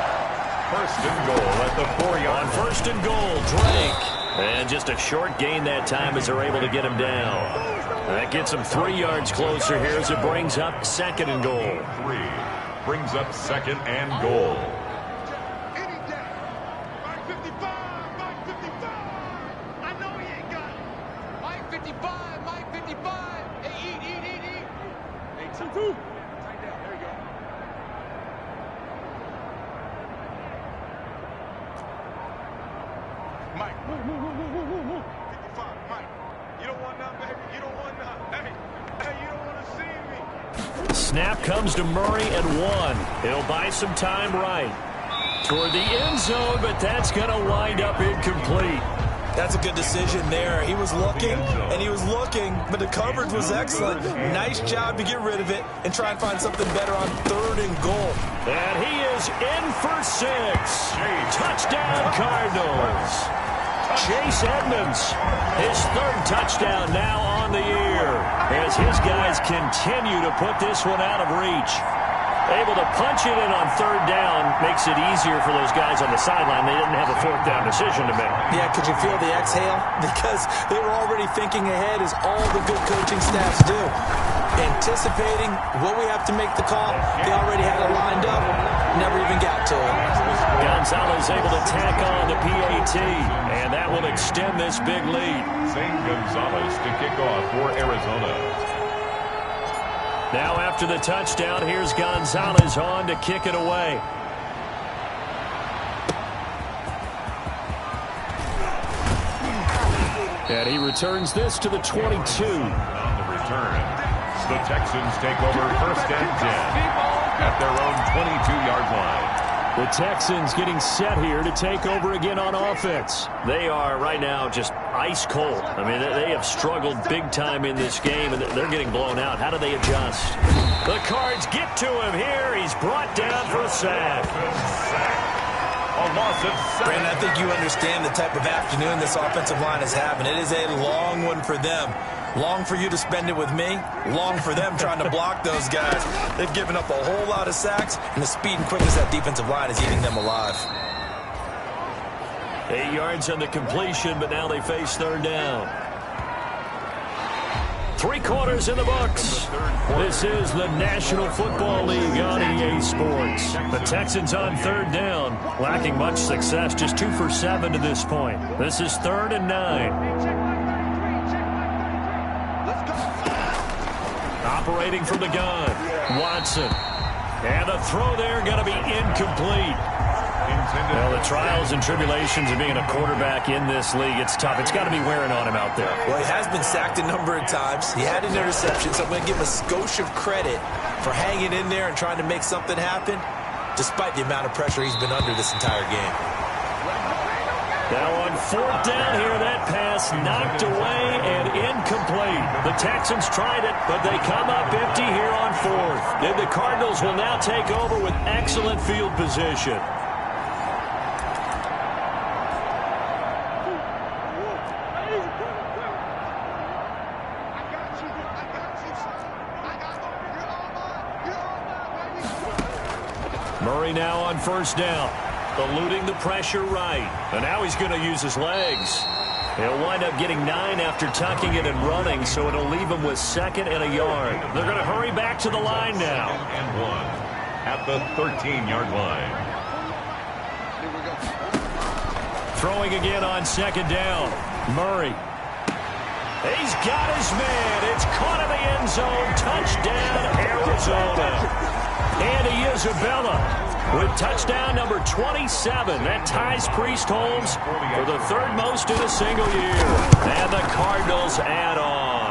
[SPEAKER 1] 1st and goal at the 4-yard.
[SPEAKER 2] On 1st and goal, Drake. And just a short gain that time as they're able to get him down. That gets him 3 yards closer here as it brings up 2nd and goal.
[SPEAKER 1] 3 brings up 2nd and goal.
[SPEAKER 4] Any day. Mike 55, Mike 55. I know he ain't got it. Mike 55, Mike 55. Hey, eat. Hey, 2-2. Tight down. There you go. Mike. 55, Mike. You don't want none, baby. You don't want none. Hey, you don't want to see me.
[SPEAKER 2] Snap comes to Murray at 1. He'll buy some time right toward the end zone, but that's going to wind up incomplete.
[SPEAKER 3] That's a good decision there. He was looking, but the coverage was excellent. Nice job to get rid of it and try and find something better on 3rd and goal.
[SPEAKER 2] And he is in for 6. Touchdown, Cardinals. Chase Edmonds, his 3rd touchdown now on the year as his guys continue to put this one out of reach. Able to punch it in on 3rd down makes it easier for those guys on the sideline. They didn't have a 4th down decision to make.
[SPEAKER 3] Yeah, could you feel the exhale? Because they were already thinking ahead, as all the good coaching staffs do. Anticipating what we have to make the call. They already had it lined up. Never even got to it.
[SPEAKER 2] Gonzalez able to tack on the PAT, and that will extend this big lead.
[SPEAKER 1] Zane Gonzalez to kick off for Arizona.
[SPEAKER 2] Now after the touchdown, here's Gonzalez on to kick it away. And he returns this to the 22.
[SPEAKER 1] On the return, The Texans take over first and 10 at their own 22-yard line.
[SPEAKER 2] The Texans getting set here to take over again on offense. They are right now just ice cold. I mean, they have struggled big time in this game, and they're getting blown out. How do they adjust? The Cards get to him here. He's brought down for a sack.
[SPEAKER 1] A loss of 7.
[SPEAKER 3] Brandon, I think you understand the type of afternoon this offensive line is having. It is a long one for them. Long for you to spend it with me. Long for them trying to block those guys. They've given up a whole lot of sacks, and the speed and quickness of that defensive line is eating them alive.
[SPEAKER 2] 8 yards on the completion, but now they face third down. 3 quarters in the books. This is the National Football League on EA Sports. The Texans on third down, lacking much success, just 2 for 7 to this point. This is 3rd and 9. Operating from the gun, Watson. And the throw there going to be incomplete. Well, the trials and tribulations of being a quarterback in this league, it's tough. It's got to be wearing on him out there.
[SPEAKER 3] Well, he has been sacked a number of times. He had an interception, so I'm going to give him a skosh of credit for hanging in there and trying to make something happen, despite the amount of pressure he's been under this entire game.
[SPEAKER 2] Now on 4th down here, that pass knocked away and incomplete. The Texans tried it, but they come up empty here on 4th. And the Cardinals will now take over with excellent field position. Murray now on 1st down. Eluding the pressure right. And now he's going to use his legs. He'll wind up getting 9 after tucking it and running, so it'll leave him with 2nd and a yard. They're going to hurry back to the line now.
[SPEAKER 1] And 1 at the 13-yard line.
[SPEAKER 2] Throwing again on 2nd down. Murray. He's got his man. It's caught in the end zone. Touchdown, Arizona. And Isabella with touchdown number 27. That ties Priest Holmes for the 3rd most in a single year. And the Cardinals add on.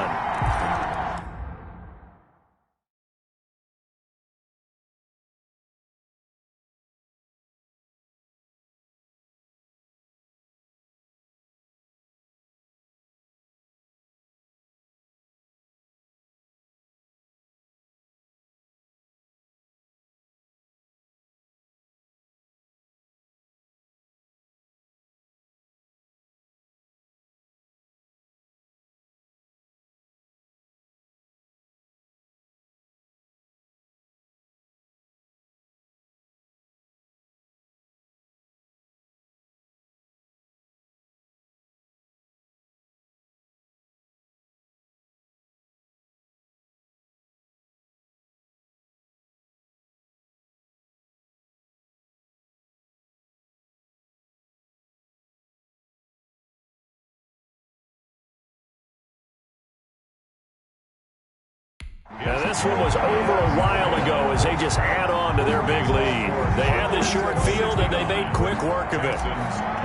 [SPEAKER 2] Now, this one was over a while ago as they just add on to their big lead. They had the short field, and they made quick work of it.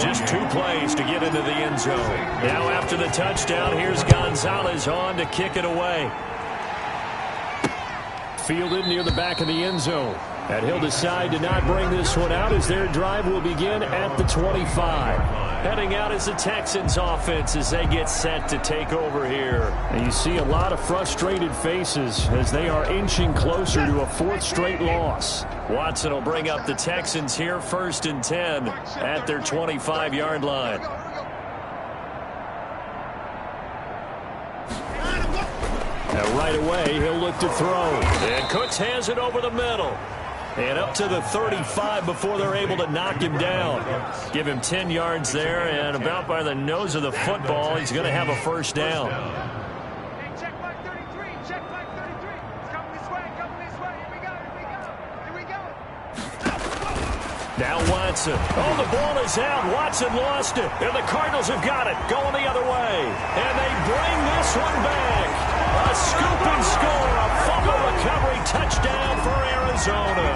[SPEAKER 2] Just 2 plays to get into the end zone. Now, after the touchdown, here's Gonzalez on to kick it away. Fielded near the back of the end zone. And he'll decide to not bring this one out as their drive will begin at the 25. Heading out is the Texans offense as they get set to take over here. And you see a lot of frustrated faces as they are inching closer to a 4th straight loss. Watson will bring up the Texans here 1st and 10 at their 25-yard line. And right away, he'll look to throw. And Cooks has it over the middle. And up to the 35 before they're able to knock him down. Give him 10 yards there, and about by the nose of the football, he's going to have a 1st down.
[SPEAKER 4] Hey, check back 33. Check back 33. It's coming this way. Coming this way. Here we go. Here we go.
[SPEAKER 2] Now Watson. Oh, the ball is out. Watson lost it. And the Cardinals have got it. Going the other way. And they bring this one back. A scoop and score. A fumble recovery touchdown for Arizona.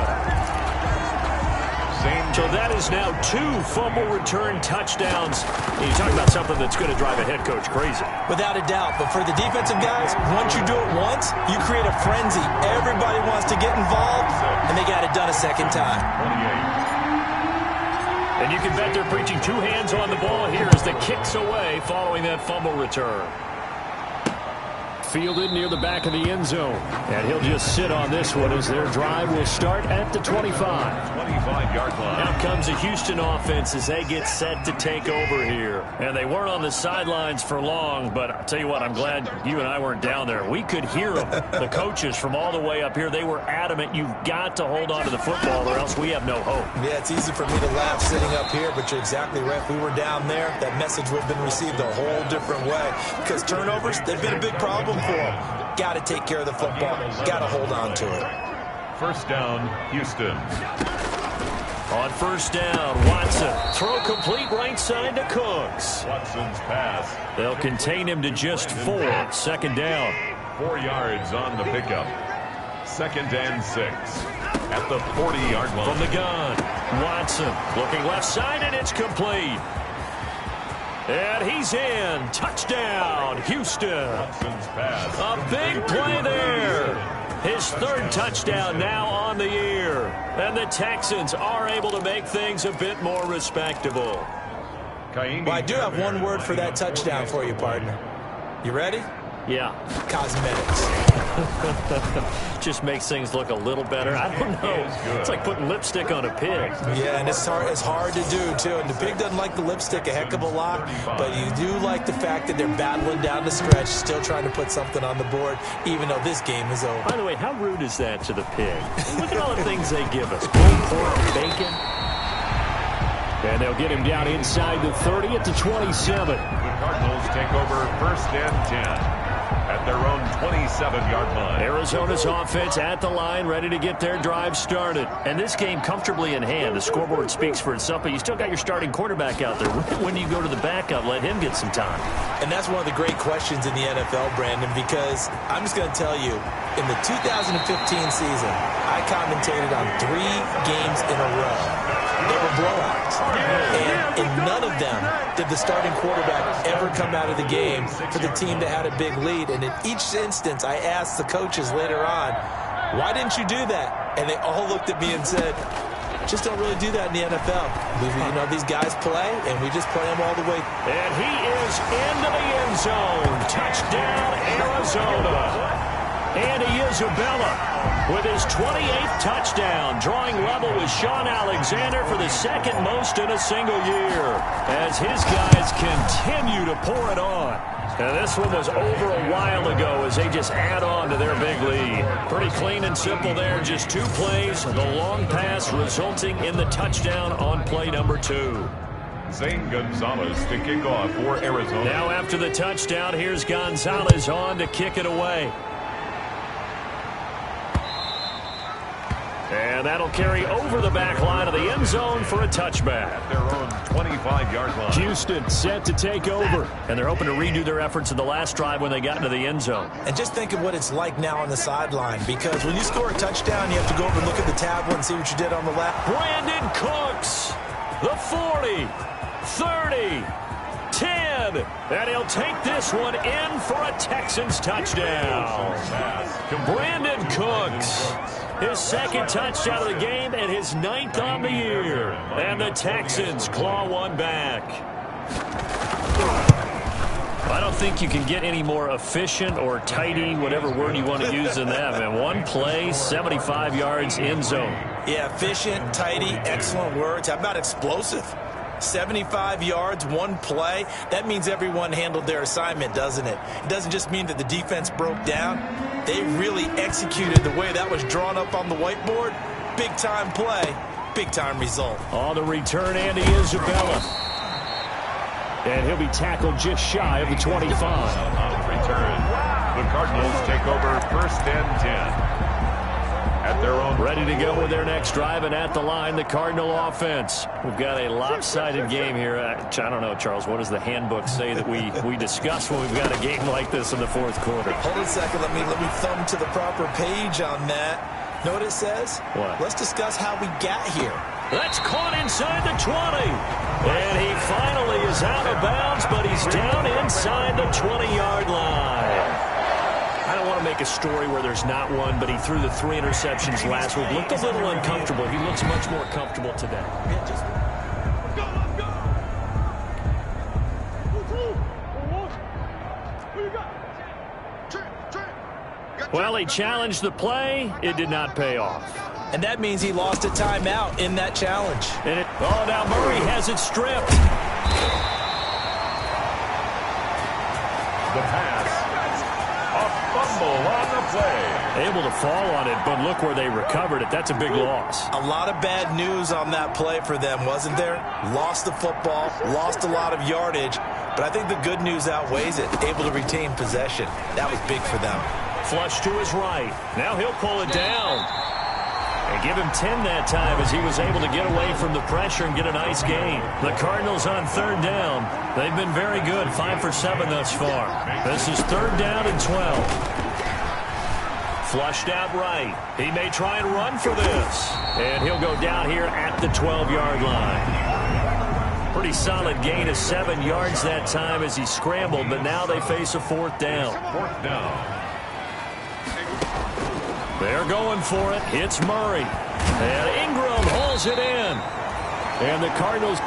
[SPEAKER 2] So that is now 2 fumble return touchdowns. And you're talking about something that's going to drive a head coach crazy.
[SPEAKER 3] Without a doubt. But for the defensive guys, once you do it once, you create a frenzy. Everybody wants to get involved, and they got it done a second time.
[SPEAKER 1] 28.
[SPEAKER 2] And you can bet they're preaching 2 hands on the ball here as the kick's away following that fumble return. Fielded near the back of the end zone. And he'll just sit on this one as their drive will start at the 25.
[SPEAKER 1] 25-yard line.
[SPEAKER 2] Now comes the Houston offense as they get set to take over here. And they weren't on the sidelines for long, but I'll tell you what, I'm glad you and I weren't down there. We could hear them. The coaches from all the way up here, they were adamant, you've got to hold on to the football or else we have no hope.
[SPEAKER 3] Yeah, it's easy for me to laugh sitting up here, but you're exactly right. If we were down there, that message would have been received a whole different way. Because turnovers, they've been a big problem for them. Got to take care of the football. Got to hold on to it.
[SPEAKER 1] First down, Houston.
[SPEAKER 2] On first down, Watson. Throw complete right side to Cooks.
[SPEAKER 1] Watson's pass.
[SPEAKER 2] They'll contain him to just 4. Second down.
[SPEAKER 1] 4 yards on the pickup. 2nd and 6. At the 40-yard line.
[SPEAKER 2] From the gun, Watson looking left side, and it's complete. And he's in. Touchdown, Houston.
[SPEAKER 1] Watson's pass.
[SPEAKER 2] A big play there. His 3rd touchdown now on the year. And the Texans are able to make things a bit more respectable.
[SPEAKER 3] Well, I do have one word for that touchdown for you, partner. You ready?
[SPEAKER 2] Yeah.
[SPEAKER 3] Cosmetics.
[SPEAKER 2] Just makes things look a little better. I don't know. It's like putting lipstick on a pig.
[SPEAKER 3] Yeah, and it's hard to do, too. And the pig doesn't like the lipstick a heck of a lot, but you do like the fact that they're battling down the stretch, still trying to put something on the board, even though this game is over.
[SPEAKER 2] By the way, how rude is that to the pig? Look at all the things they give us. Pulled pork, bacon. And they'll get him down inside the 30 at the 27.
[SPEAKER 1] The Cardinals take over 1st and 10. At their own 27-yard line.
[SPEAKER 2] Arizona's offense at the line, ready to get their drive started. And this game comfortably in hand. The scoreboard speaks for itself, but you still got your starting quarterback out there. When do you go to the backup? Let him get some time.
[SPEAKER 3] And that's one of the great questions in the NFL, Brandon, because I'm just going to tell you, in the 2015 season, I commentated on 3 games in a row. They were blowouts. And in none of them did the starting quarterback ever come out of the game for the team that had a big lead. And in each instance, I asked the coaches later on, why didn't you do that? And they all looked at me and said, just don't really do that in the NFL. These guys play, and we just play them all the way.
[SPEAKER 2] And he is into the end zone. Touchdown, Arizona. Andy Isabella with his 28th touchdown, drawing level with Sean Alexander for the 2nd most in a single year, as his guys continue to pour it on. And this one was over a while ago as they just add on to their big lead. Pretty clean and simple there, just 2 plays, the long pass resulting in the touchdown on play number 2.
[SPEAKER 1] Zane Gonzalez to kick off for Arizona.
[SPEAKER 2] Now after the touchdown, here's Gonzalez on to kick it away. And that'll carry over the back line of the end zone for a touchback.
[SPEAKER 1] At their own 25-yard line.
[SPEAKER 2] Houston set to take over. And they're hoping to redo their efforts in the last drive when they got into the end zone.
[SPEAKER 3] And just think of what it's like now on the sideline, because when you score a touchdown, you have to go over and look at the tablet and see what you did on the left.
[SPEAKER 2] Brandon Cooks, the 40, 30, 10. And he'll take this one in for a Texans touchdown. Brandon Cooks. His 2nd touchdown of the game and his 9th on the year. And the Texans claw one back. I don't think you can get any more efficient or tidy, whatever word you want to use in that, man. 1 play, 75 yards, end zone.
[SPEAKER 3] Yeah, efficient, tidy, excellent words. How about explosive? 75 yards, 1 play. That means everyone handled their assignment, doesn't it? It doesn't just mean that the defense broke down. They really executed the way that was drawn up on the whiteboard. Big-time play, big-time result.
[SPEAKER 2] On the return, Andy Isabella. And he'll be tackled just shy of the 25.
[SPEAKER 1] On the return, the Cardinals take over 1st and 10. At their own.
[SPEAKER 2] Ready to go with their next drive, and at the line, the Cardinal offense. We've got a lopsided game here. I don't know, Charles, what does the handbook say that we discuss when we've got a game like this in the 4th quarter?
[SPEAKER 3] Hold on a second. Let me thumb to the proper page on that. Know what it says?
[SPEAKER 2] What?
[SPEAKER 3] Let's discuss how we got here.
[SPEAKER 2] That's caught inside the 20. And he finally is out of bounds, but he's down inside the 20-yard line. I don't want to make a story where there's not one, but he threw the 3 interceptions last week. Looked a little uncomfortable. He looks much more comfortable today. Well, he challenged the play. It did not pay off.
[SPEAKER 3] And that means he lost a timeout in that challenge.
[SPEAKER 2] And now Murray has it stripped.
[SPEAKER 1] The pass. A fumble on the play.
[SPEAKER 2] Able to fall on it, but look where they recovered it. That's a big loss.
[SPEAKER 3] A lot of bad news on that play for them, wasn't there? Lost the football, lost a lot of yardage, but I think the good news outweighs it. Able to retain possession. That was big for them.
[SPEAKER 2] Flush to his right. Now he'll pull it down. And give him 10 that time as he was able to get away from the pressure and get a nice gain. The Cardinals on 3rd down. They've been very good, 5 for 7 thus far. This is 3rd down and 12. Flushed out right. He may try and run for this. And he'll go down here at the 12-yard line. Pretty solid gain of 7 yards that time as he scrambled, but now they face a 4th down.
[SPEAKER 1] 4th down.
[SPEAKER 2] They're going for it. It's Murray. And Ingram hauls it in. And the Cardinals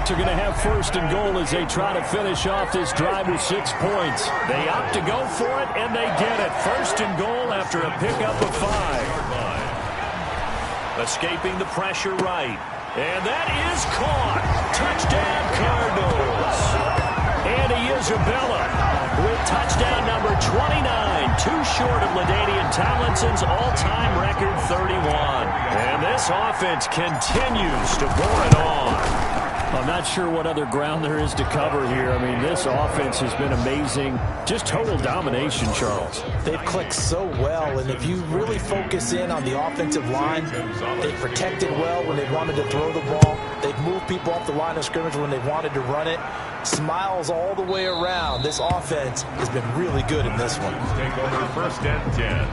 [SPEAKER 2] are going to have 1st and goal as they try to finish off this drive with 6 points. They opt to go for it, and they get it. 1st and goal after a pickup of 5. Escaping the pressure right. And that is caught. Touchdown, Cardinals. Andy Isabella with touchdown number 29, too short of LaDainian Tomlinson's all-time record 31. And this offense continues to bore it on. I'm not sure what other ground there is to cover here. I mean, this offense has been amazing. Just total domination, Charles.
[SPEAKER 3] They've clicked so well, and if you really focus in on the offensive line, they've protected well when they wanted to throw the ball. They've moved people off the line of scrimmage when they wanted to run it. Smiles all the way around. This offense has been really good in this one.
[SPEAKER 1] Take over 1st and 10.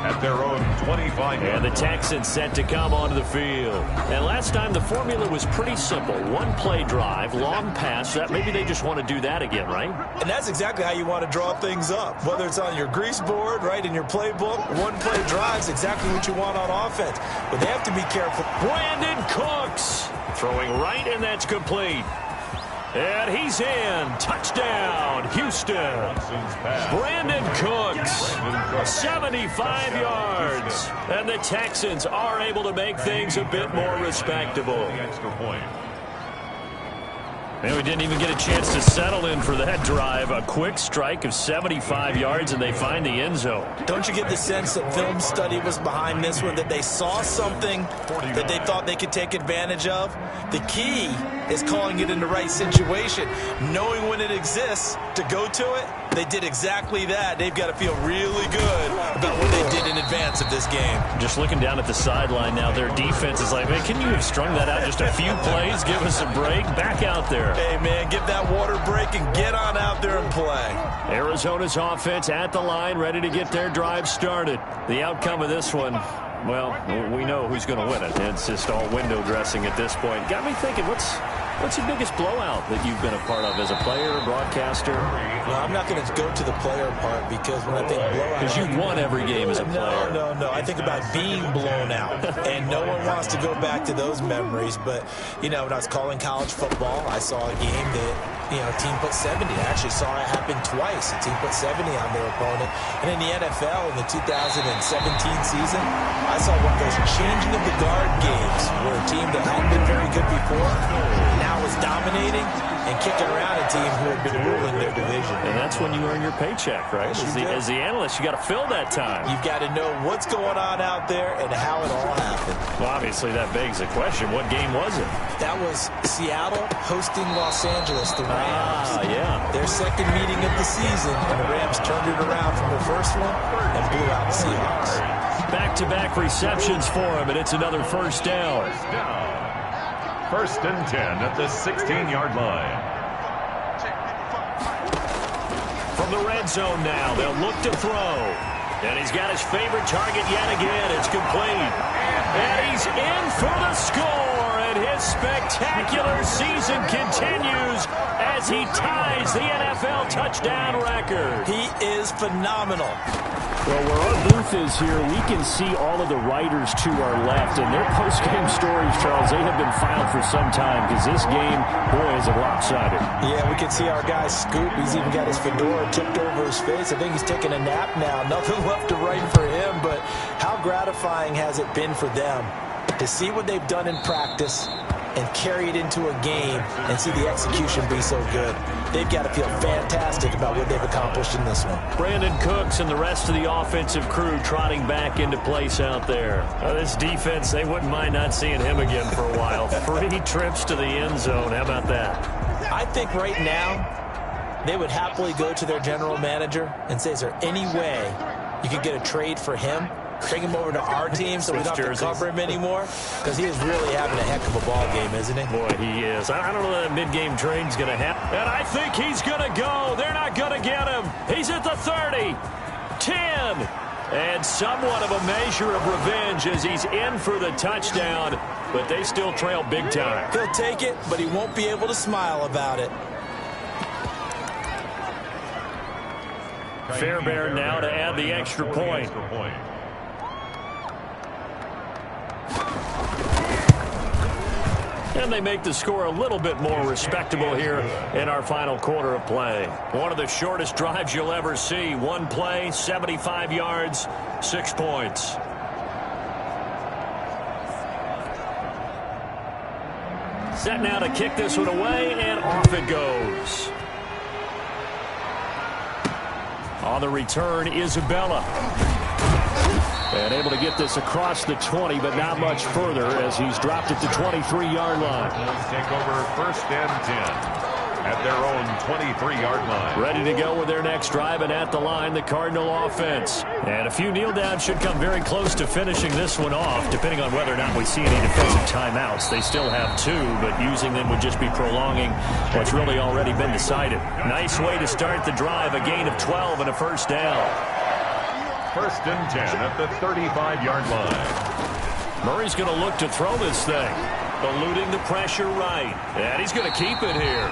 [SPEAKER 1] At their own 25.
[SPEAKER 2] And the Texans set to come onto the field. And last time the formula was pretty simple. 1-play drive, long pass. That maybe they just want to do that again, right?
[SPEAKER 3] And that's exactly how you want to draw things up. Whether it's on your grease board, right, in your playbook, 1-play drive's exactly what you want on offense. But they have to be careful.
[SPEAKER 2] Brandon Cooks throwing right, and that's complete. And he's in. Touchdown, Houston. Brandon Cooks, 75 yards. And the Texans are able to make things a bit more respectable.
[SPEAKER 1] Extra point.
[SPEAKER 2] And we didn't even get a chance to settle in for that drive. A quick strike of 75 yards, and they find the end zone.
[SPEAKER 3] Don't you get the sense that film study was behind this one, that they saw something that they thought they could take advantage of? The key is calling it in the right situation, knowing when it exists to go to it. They did exactly that. They've got to feel really good about what they did in advance of this game.
[SPEAKER 2] Just looking down at the sideline now, their defense is like, man, can you have strung that out just a few plays? Give us a break. Back out there.
[SPEAKER 3] Hey, man, give that water break and get on out there and play.
[SPEAKER 2] Arizona's offense at the line, ready to get their drive started. The outcome of this one, well, we know who's going to win it. It's just all window dressing at this point. Got me thinking, what's your biggest blowout that you've been a part of as a player, broadcaster?
[SPEAKER 3] No, I'm not going to go to the player part because when I think blowout...
[SPEAKER 2] Because you've won every game as a player.
[SPEAKER 3] No. I think about being blown out. And no one wants to go back to those memories. But, you know, when I was calling college football, I saw a game that, you know, a team put 70. I actually saw it happen twice. A team put 70 on their opponent. And in the NFL, in the 2017 season, I saw one of those changing of the guard games where a team that hadn't been very good before now was dominating and kicking around a team who had been ruling their division.
[SPEAKER 2] And that's when you earn your paycheck, right? As the analyst, you got to fill that time.
[SPEAKER 3] You've got to know what's going on out there and how it all happened.
[SPEAKER 2] Well, obviously, that begs the question, what game was it?
[SPEAKER 3] That was Seattle hosting Los Angeles, the Rams.
[SPEAKER 2] Yeah.
[SPEAKER 3] Their second meeting of the season, and the Rams turned it around from the first one and blew out the Seahawks.
[SPEAKER 2] Back-to-back receptions for him, and it's another 1st down.
[SPEAKER 1] 1st and 10 at the 16-yard line.
[SPEAKER 2] From the red zone now, they'll look to throw. And he's got his favorite target yet again. It's complete. And he's in for the score. And his spectacular season continues as he ties the NFL touchdown record.
[SPEAKER 3] He is phenomenal.
[SPEAKER 2] Well, where our booth is here, we can see all of the writers to our left. And their post-game stories, Charles, they have been filed for some time because this game, boy, is it lopsided.
[SPEAKER 3] Yeah, we can see our guy Scoop. He's even got his fedora tipped over his face. I think he's taking a nap now. Nothing left to write for him, but how gratifying has it been for them to see what they've done in practice and carry it into a game and see the execution be so good. They've got to feel fantastic about what they've accomplished in this one.
[SPEAKER 2] Brandon Cooks and the rest of the offensive crew trotting back into place out there. This defense, they wouldn't mind not seeing him again for a while. 3 trips to the end zone. How about that?
[SPEAKER 3] I think right now they would happily go to their general manager and say, is there any way you could get a trade for him? Bring him over to our team so we don't have to cover him anymore? Because he is really having a heck of a ball game, isn't he?
[SPEAKER 2] Boy, he is. I don't know that mid-game trade's going to happen. And I think he's going to go. They're not going to get him. He's at the 30, 10. And somewhat of a measure of revenge as he's in for the touchdown. But they still trail big time.
[SPEAKER 3] He'll take it, but he won't be able to smile about it.
[SPEAKER 2] Fairbairn now to add the extra point. And they make the score a little bit more respectable here in our final quarter of play. One of the shortest drives you'll ever see. One play, 75 yards, 6 points. Set now to kick this one away, and off it goes. On the return, Isabella. And able to get this across the 20, but not much further as he's dropped it to 23-yard line.
[SPEAKER 1] Take over 1st and 10 at their own 23-yard line.
[SPEAKER 2] Ready to go with their next drive, and at the line, the Cardinal offense. And a few kneel downs should come very close to finishing this one off, depending on whether or not we see any defensive timeouts. They still have 2, but using them would just be prolonging what's really already been decided. Nice way to start the drive, a gain of 12 and a first down.
[SPEAKER 1] 1st and 10 at the 35-yard line.
[SPEAKER 2] Murray's going to look to throw this thing. Eluding the pressure right. And he's going to keep it here.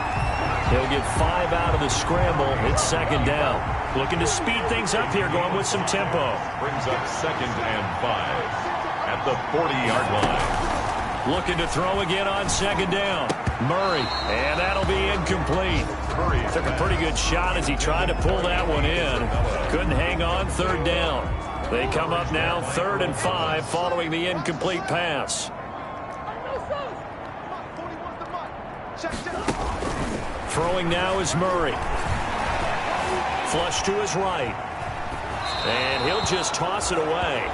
[SPEAKER 2] He'll get 5 out of the scramble. It's 2nd down. Looking to speed things up here, going with some tempo.
[SPEAKER 1] Brings up 2nd and 5 at the 40-yard line.
[SPEAKER 2] Looking to throw again on 2nd down. Murray, and that'll be incomplete. Murray took a pretty good shot as he tried to pull that one in. Couldn't hang on, 3rd down. They come up now 3rd and 5 following the incomplete pass. Throwing now is Murray. Flush to his right. And he'll just toss it away.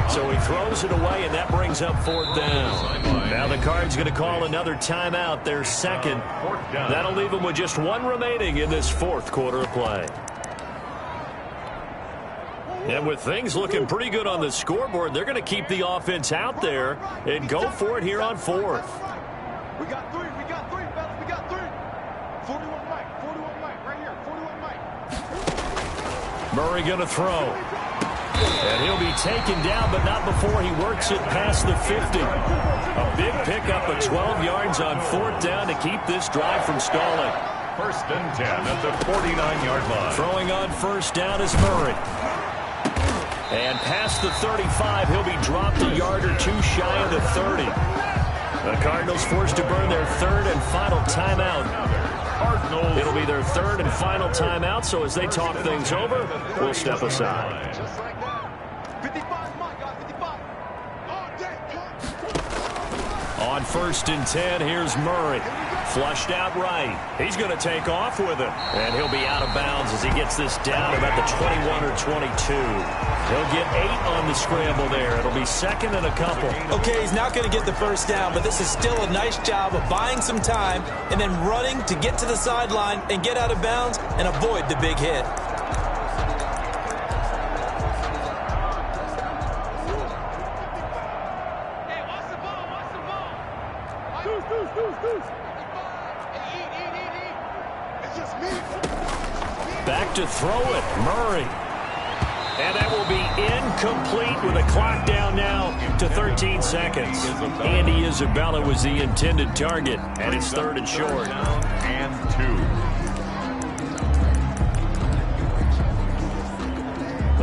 [SPEAKER 2] So he throws it away, and that brings up 4th down. Now the Cards going to call another timeout, their 2nd. That'll leave them with just 1 remaining in this 4th quarter of play. And with things looking pretty good on the scoreboard, they're going to keep the offense out there and go for it here on 4th.
[SPEAKER 4] We got 3, fellas, we got 3. 41 Mike, right here, 41 Mike.
[SPEAKER 2] Murray going to throw. And he'll be taken down, but not before he works it past the 50. A big pickup of 12 yards on 4th down to keep this drive from stalling.
[SPEAKER 1] 1st and 10 at the 49-yard line.
[SPEAKER 2] Throwing on 1st down is Murray. And past the 35, he'll be dropped a yard or 2 shy of the 30. The Cardinals forced to burn their 3rd and final timeout. It'll be their 3rd and final timeout, so as they talk things over, we'll step aside.
[SPEAKER 4] 55 Mike, guys, 55.
[SPEAKER 2] On 1st and 10, here's Murray. Flushed out right. He's going to take off with it. And he'll be out of bounds as he gets this down about the 21 or 22. He'll get 8 on the scramble there. It'll be 2nd and a couple.
[SPEAKER 3] Okay, he's not going to get the first down, but this is still a nice job of buying some time and then running to get to the sideline and get out of bounds and avoid the big hit.
[SPEAKER 2] Back to throw it. Murray. And that will be incomplete with a clock down now to 13 seconds. Andy Isabella was the intended target, and it's third and short.
[SPEAKER 1] And 2.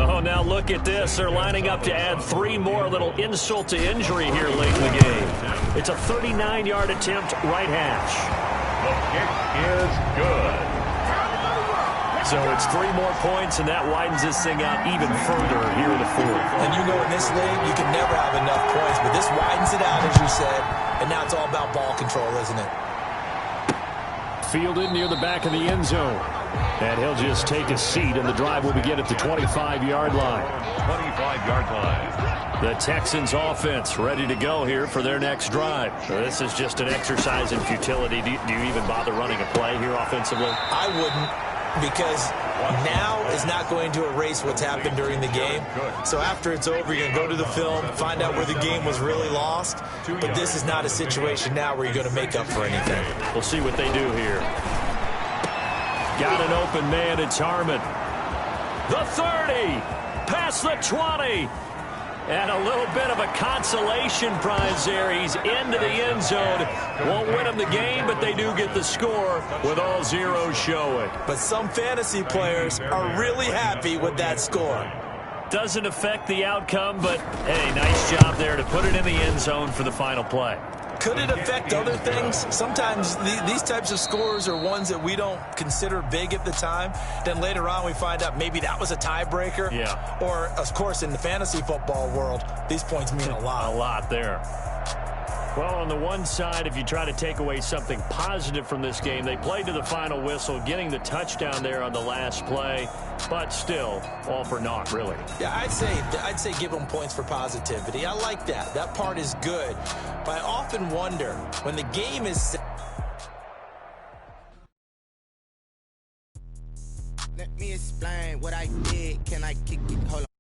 [SPEAKER 2] Oh, now look at this. They're lining up to add 3 more. Little insult to injury here late in the game. It's a 39-yard attempt, right hash.
[SPEAKER 1] The kick is good.
[SPEAKER 2] So it's 3 more points, and that widens this thing out even further here in the fourth.
[SPEAKER 3] And you know in this league, you can never have enough points, but this widens it out, as you said, and now it's all about ball control, isn't it?
[SPEAKER 2] Fielded near the back of the end zone. And he'll just take a seat, and the drive will begin at the 25-yard line.
[SPEAKER 1] 25-yard line.
[SPEAKER 2] The Texans offense ready to go here for their next drive. So this is just an exercise in futility. Do you even bother running a play here offensively?
[SPEAKER 3] I wouldn't, because now is not going to erase what's happened during the game. So after it's over, you're going to go to the film, find out where the game was really lost. But this is not a situation now where you're going to make up for anything.
[SPEAKER 2] We'll see what they do here. Got an open man. It's Harmon. The 30. Past the 20. And a little bit of a consolation prize there. He's into the end zone. Won't win him the game, but they do get the score with all zeros showing.
[SPEAKER 3] But some fantasy players are really happy with that score.
[SPEAKER 2] Doesn't affect the outcome, but, hey, nice job there to put it in the end zone for the final play.
[SPEAKER 3] Could it affect other things? Sometimes these types of scores are ones that we don't consider big at the time. Then later on we find out maybe that was a tiebreaker.
[SPEAKER 2] Yeah.
[SPEAKER 3] Or, of course, in the fantasy football world, these points mean a lot.
[SPEAKER 2] A lot there. Well, on the one side, if you try to take away something positive from this game, they played to the final whistle, getting the touchdown there on the last play, but still, all for naught, really.
[SPEAKER 3] Yeah, I'd say give them points for positivity. I like that. That part is good. But I often wonder, when the game is...
[SPEAKER 6] Let me explain what I did. Can I kick it? Hold on.